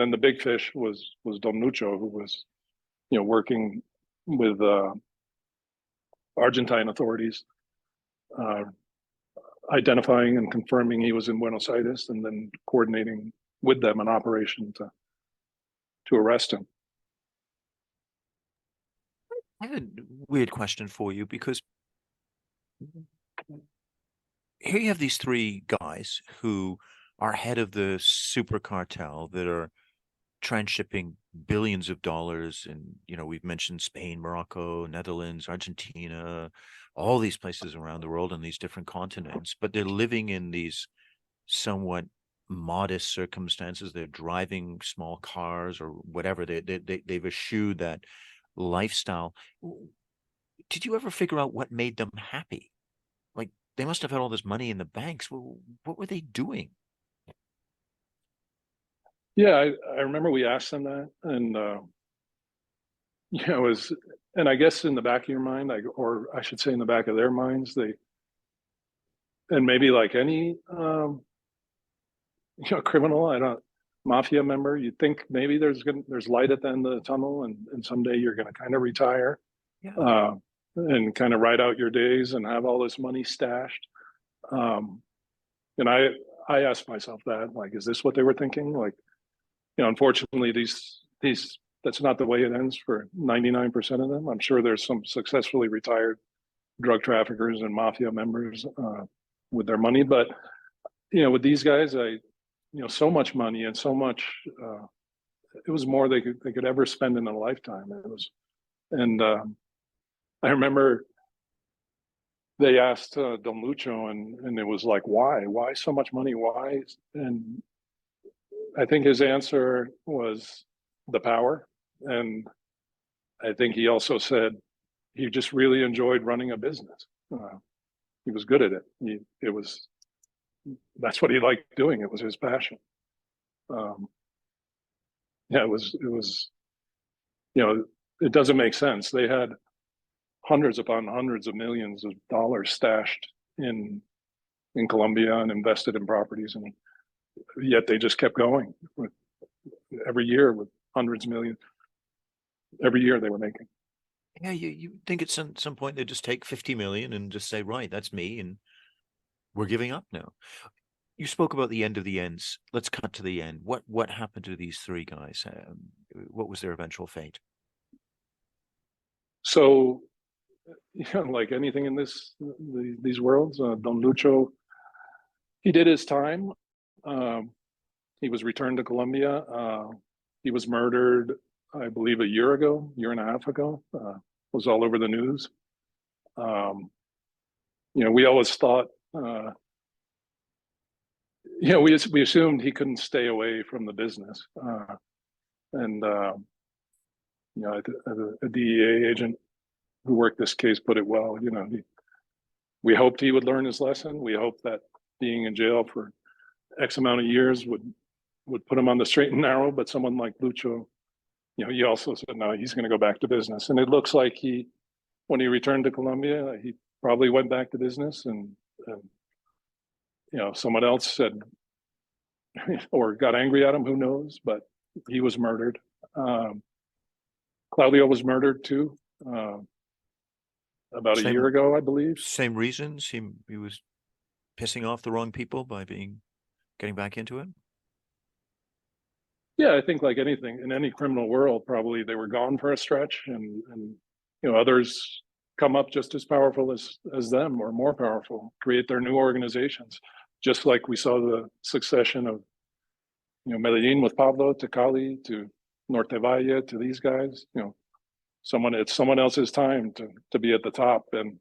then the big fish was Don Lucho, who was, working with Argentine authorities, identifying and confirming he was in Buenos Aires, and then coordinating with them an operation to arrest him. I have a weird question for you, because here you have these three guys who are head of the Super Cartel that are transshipping billions of dollars. And, we've mentioned Spain, Morocco, Netherlands, Argentina, all these places around the world on these different continents, but they're living in these somewhat modest circumstances. They're driving small cars or whatever. They've eschewed that lifestyle. Did you ever figure out what made them happy? Like, they must have had all this money in the banks. Well, what were they doing? Yeah, I remember we asked them that, and and I guess in the back of your mind, or I should say in the back of their minds, and maybe like any criminal, mafia member. You think maybe there's light at the end of the tunnel, and someday you're going to kind of retire, and kind of ride out your days and have all this money stashed. And I asked myself that, like, is this what they were thinking? Like, unfortunately, these that's not the way it ends for 99% of them. I'm sure there's some successfully retired drug traffickers and mafia members with their money, but with these guys, so much money and so much, it was more they could ever spend in a lifetime. It was, and I remember they asked Don Lucho, and it was like, why so much money? Why? And I think his answer was the power. And I think he also said he just really enjoyed running a business. He was good at it. That's what he liked doing. It was his passion. It was, it doesn't make sense. They had hundreds upon hundreds of millions of dollars stashed in Colombia and invested in properties, and yet they just kept going with every year with hundreds of millions. Every year they were making. Yeah, you think at some point they just take 50 million and just say, right, that's me, and we're giving up now. You spoke about the end of the ends. Let's cut to the end. What happened to these three guys? What was their eventual fate? So, like anything in these worlds, Don Lucho, he did his time. He was returned to Colombia. He was murdered, I believe, a year and a half ago. Was all over the news. We always thought, we assumed he couldn't stay away from the business. A DEA agent who worked this case put it well. We hoped he would learn his lesson. We hoped that being in jail for X amount of years would put him on the straight and narrow. But someone like Lucho, he also said, no, he's going to go back to business. And it looks like when he returned to Colombia, he probably went back to business, and someone else said, or got angry at him, who knows, but he was murdered. Claudio was murdered too, about a year ago, I believe. Same reasons. He was pissing off the wrong people by getting back into it. Yeah, I think like anything in any criminal world, probably they were gone for a stretch, and others come up just as powerful as them, or more powerful, create their new organizations. Just like we saw the succession of Medellin with Pablo, to Cali, to Norte Valle, to these guys. It's someone else's time to be at the top, and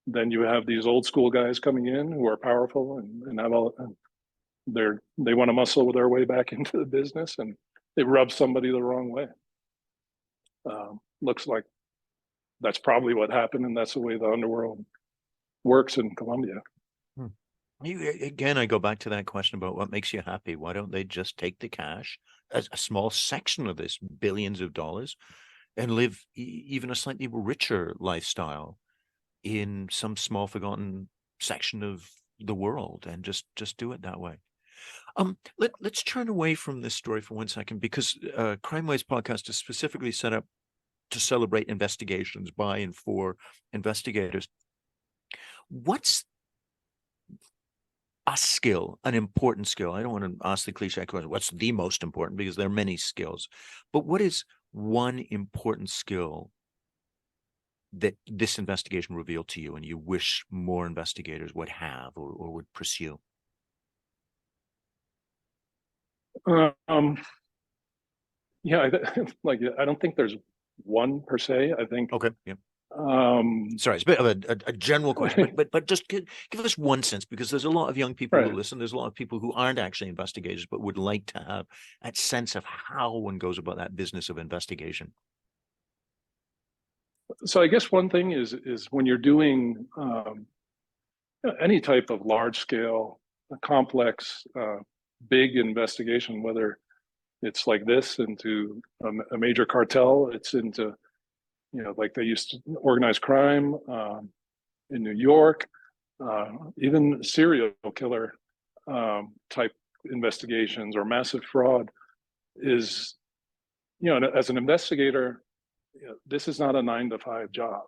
then you have these old school guys coming in who are powerful and have all. They want to muscle their way back into the business, and they rub somebody the wrong way. Looks like that's probably what happened, and that's the way the underworld works in Colombia. Again, I go back to that question about what makes you happy. Why don't they just take the cash, as a small section of this billions of dollars, and live even a slightly richer lifestyle in some small forgotten section of the world, and just do it that way? Let's turn away from this story for 1 second, because CrimeWaves podcast is specifically set up to celebrate investigations by and for investigators. What's a skill, an important skill? I don't want to ask the cliche question, what's the most important, because there are many skills. But what is one important skill that this investigation revealed to you and you wish more investigators would have or would pursue? I don't think there's one per se. I think. Okay. Yeah. Sorry, it's a bit of a general question, but just give us one sense, because there's a lot of young people who listen. There's a lot of people who aren't actually investigators, but would like to have that sense of how one goes about that business of investigation. So I guess one thing is when you're doing any type of large scale, complex, big investigation, whether it's like this into a major cartel, it's into, like they used to organize crime in New York, even serial killer type investigations or massive fraud is, as an investigator, this is not a 9 to 5 job.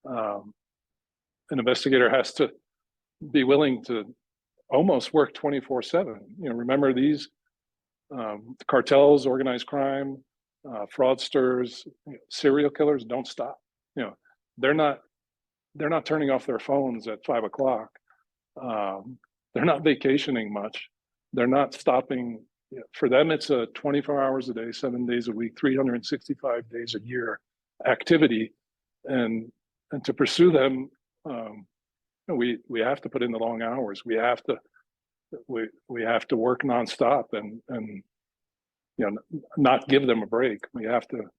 An investigator has to be willing to almost work 24/7. Remember these cartels, organized crime, fraudsters, serial killers don't stop. They're not turning off their phones at 5 o'clock. They're not vacationing much. They're not stopping. For them, it's a 24 hours a day, 7 days a week, 365 days a year activity. And to pursue them, we have to put in the long hours. We have to work nonstop and not give them a break. We have to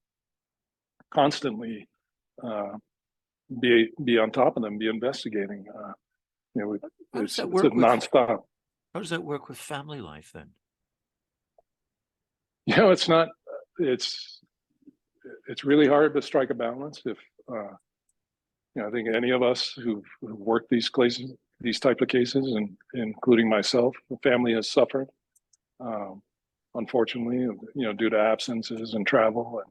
constantly be on top of them, be investigating. It's nonstop. How does that work with family life then? It's not. It's really hard to strike a balance. If I think any of us who've worked these type of cases, and including myself, the family has suffered, unfortunately, due to absences and travel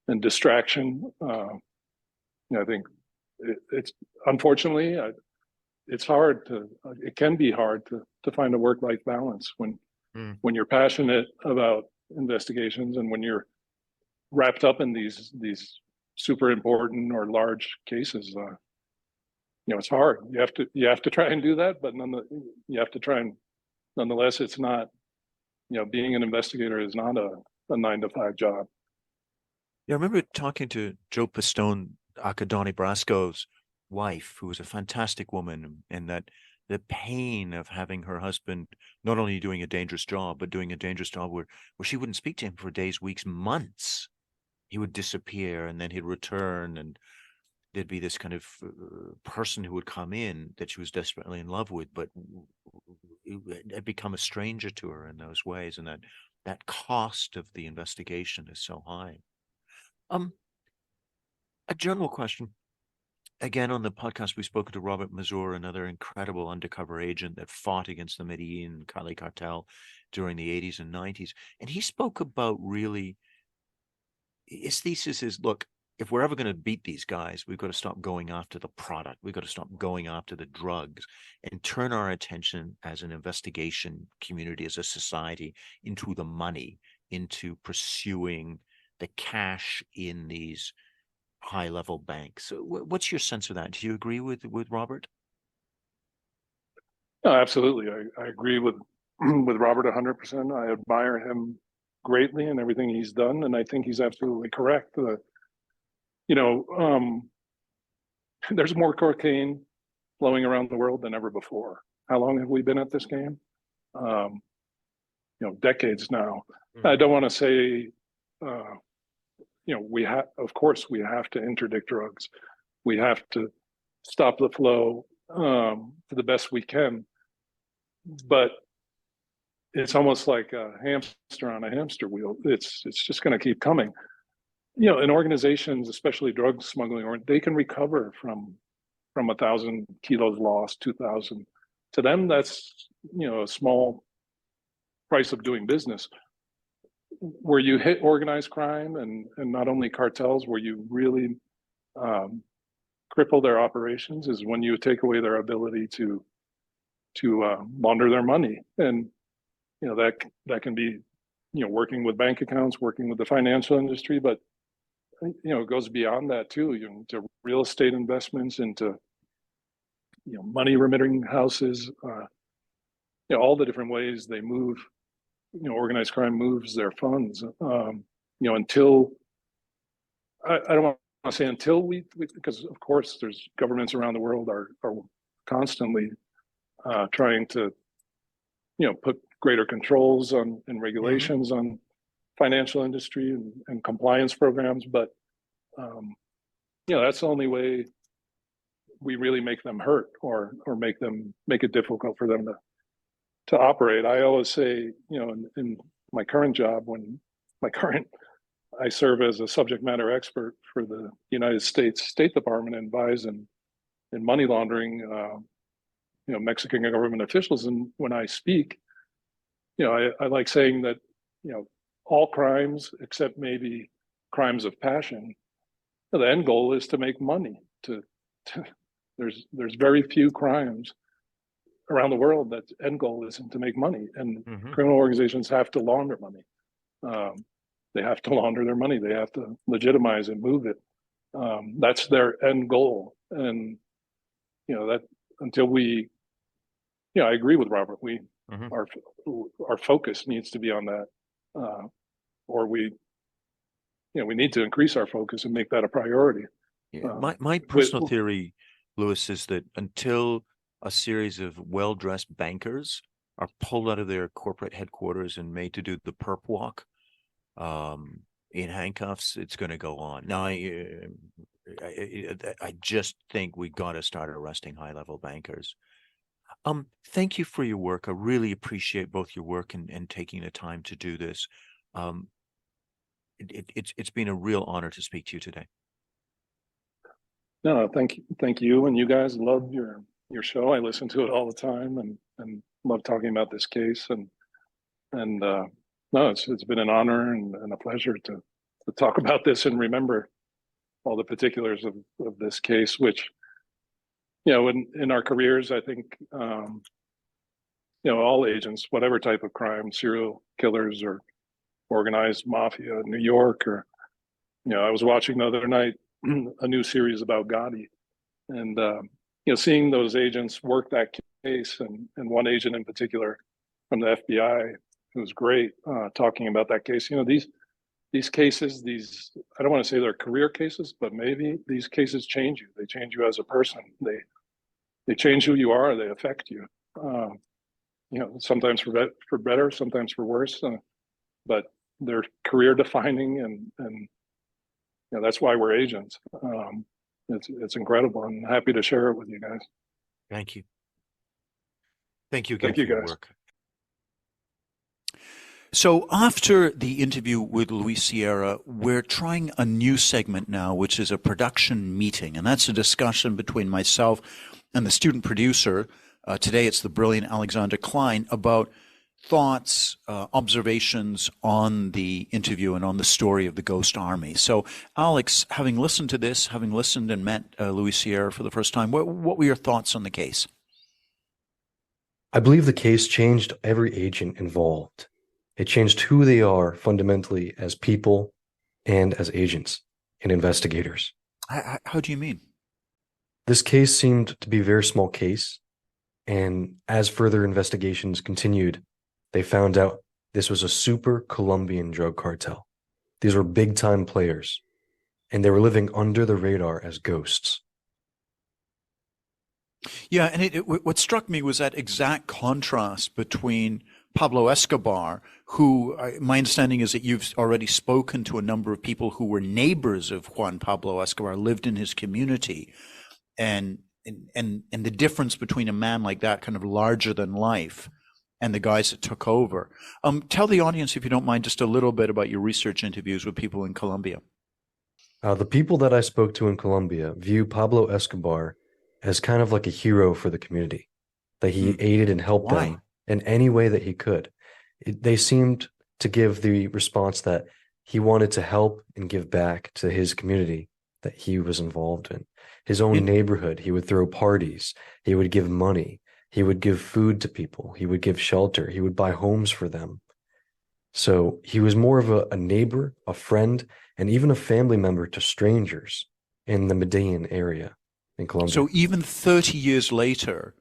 and distraction. I think it's unfortunately it's hard to. It can be hard to find a work-life balance when you're passionate about investigations and when you're wrapped up in these super important or large cases. It's hard. You have to try and do that, but you have to try and nonetheless, it's not. Being an investigator is not a 9 to 5 job. Yeah, I remember talking to Joe Pistone, Donnie Brasco's wife, who was a fantastic woman, and that the pain of having her husband not only doing a dangerous job, but doing a dangerous job where she wouldn't speak to him for days, weeks, months. He would disappear and then he'd return, and there'd be this kind of person who would come in that she was desperately in love with, but had become a stranger to her in those ways, and that cost of the investigation is so high. A general question. Again, on the podcast, we spoke to Robert Mazur, another incredible undercover agent that fought against the Medellin Cali cartel during the 80s and 90s. And he spoke about really, his thesis is, look, if we're ever going to beat these guys, we've got to stop going after the product. We've got to stop going after the drugs and turn our attention as an investigation community, as a society, into the money, into pursuing the cash in these high-level banks. So what's your sense of that? Do you agree with Robert? No, absolutely. I agree with Robert 100%. I admire him greatly and everything he's done, and I think he's absolutely correct. There's more cocaine flowing around the world than ever before. How long have we been at this game? Decades now. Mm-hmm. I don't want to say, of course, we have to interdict drugs. We have to stop the flow for the best we can. But it's almost like a hamster on a hamster wheel. It's just going to keep coming. In organizations, especially drug smuggling, they can recover from 1,000 kilos lost, 2,000. To them, that's a small price of doing business. Where you hit organized crime and not only cartels, where you really cripple their operations, is when you take away their ability to launder their money. And that can be working with bank accounts, working with the financial industry, but it goes beyond that too, to real estate investments, into money remitting houses, all the different ways they move. Organized crime moves their funds. Until I don't want to say until we because of course there's governments around the world are constantly trying to put greater controls on and regulations on financial industry and compliance programs, but that's the only way we really make them hurt or make it difficult for them to operate. I always say, in my current job, I serve as a subject matter expert for the United States State Department and advise in money laundering, Mexican government officials. And when I speak, I like saying that, all crimes except maybe crimes of passion, the end goal is to make money. There's very few crimes around the world that end goal isn't to make money, and criminal organizations have to launder money. They have to launder their money. They have to legitimize and move it. That's their end goal, and that until we, I agree with Robert. Our focus needs to be on that, or we need to increase our focus and make that a priority. My personal theory, Louis, is that until a series of well-dressed bankers are pulled out of their corporate headquarters and made to do the perp walk in handcuffs, it's going to go on. Now, I just think we got to start arresting high-level bankers. Thank you for your work. I really appreciate both your work and taking the time to do this. It's been a real honor to speak to you today. No, thank you, and you guys love your show. I listen to it all the time, and love talking about this case. And no, it's been an honor and a pleasure to talk about this and remember all the particulars of this case, which, in our careers, I think, all agents, whatever type of crime, serial killers or organized mafia in New York, or, I was watching the other night a new series about Gotti, and, seeing those agents work that case, and one agent in particular from the FBI, who was great, talking about that case. These cases, I don't want to say they're career cases, but maybe these cases change you. They change you as a person. They change who you are. They affect you. Sometimes for better, sometimes for worse. But they're career defining, and that's why we're agents. It's incredible. I'm happy to share it with you guys. Thank you. Thank you again. Thank you, for your guys. work. So after the interview with Luis Sierra, we're trying a new segment now, which is a production meeting. And that's a discussion between myself and the student producer. Today it's the brilliant Alexander Klein, about thoughts, observations on the interview and on the story of the Ghost Army. So, Alex, having listened to this, having listened and met Luis Sierra for the first time, what were your thoughts on the case? I believe the case changed every agent involved. It changed who they are fundamentally as people and as agents and investigators. How do you mean? This case seemed to be a very small case, and as further investigations continued, they found out this was a super Colombian drug cartel. These were big-time players, and they were living under the radar as ghosts. Yeah, and what struck me was that exact contrast between Pablo Escobar, who my understanding is that you've already spoken to a number of people who were neighbors of Juan Pablo Escobar, lived in his community, and the difference between a man like that, kind of larger than life, and the guys that took over. Tell the audience, if you don't mind, just a little bit about your research interviews with people in Colombia. The people that I spoke to in Colombia view Pablo Escobar as kind of like a hero for the community, that he aided and helped them in any way that he could. They seemed to give the response that he wanted to help and give back to his community that he was involved in. His own neighborhood, he would throw parties, he would give money, he would give food to people, he would give shelter, he would buy homes for them. So he was more of a neighbor, a friend, and even a family member to strangers in the Medellin area in Colombia. So even 30 years later,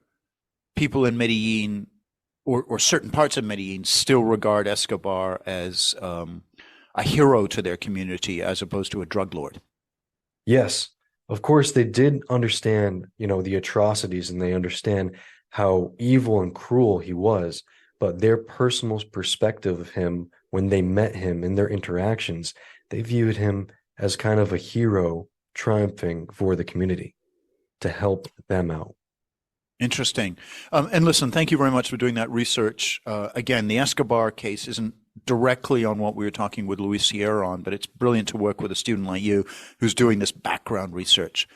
people in Medellin, or certain parts of Medellin, still regard Escobar as a hero to their community as opposed to a drug lord. Yes, of course they did understand, the atrocities, and they understand how evil and cruel he was, but their personal perspective of him, when they met him in their interactions, they viewed him as kind of a hero triumphing for the community to help them out. Interesting. And listen, thank you very much for doing that research. Again, the Escobar case isn't directly on what we were talking with Luis Sierra on, but it's brilliant to work with a student like you who's doing this background research.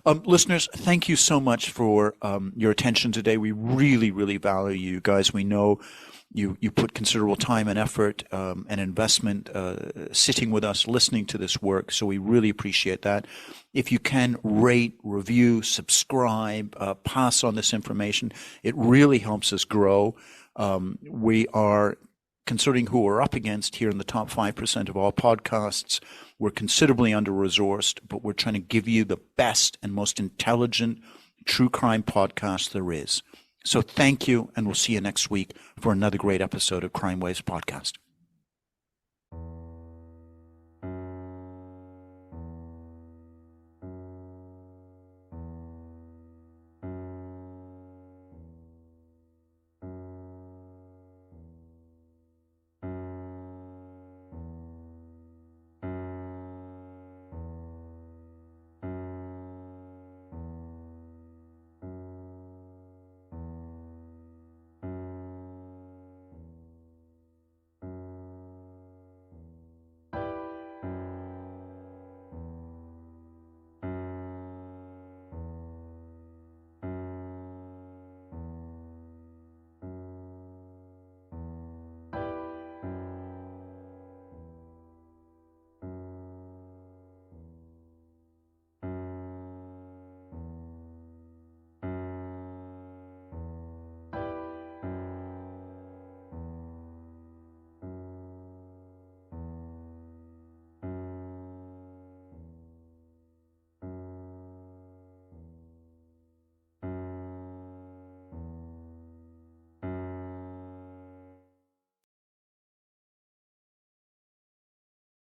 Listeners, thank you so much for your attention today. We really, really value you guys. We know You put considerable time and effort and investment sitting with us, listening to this work. So we really appreciate that. If you can rate, review, subscribe, pass on this information, it really helps us grow. We are, considering who we're up against here in the top 5% of all podcasts, we're considerably under-resourced, but we're trying to give you the best and most intelligent true crime podcast there is. So thank you, and we'll see you next week for another great episode of CrimeWaves Podcast.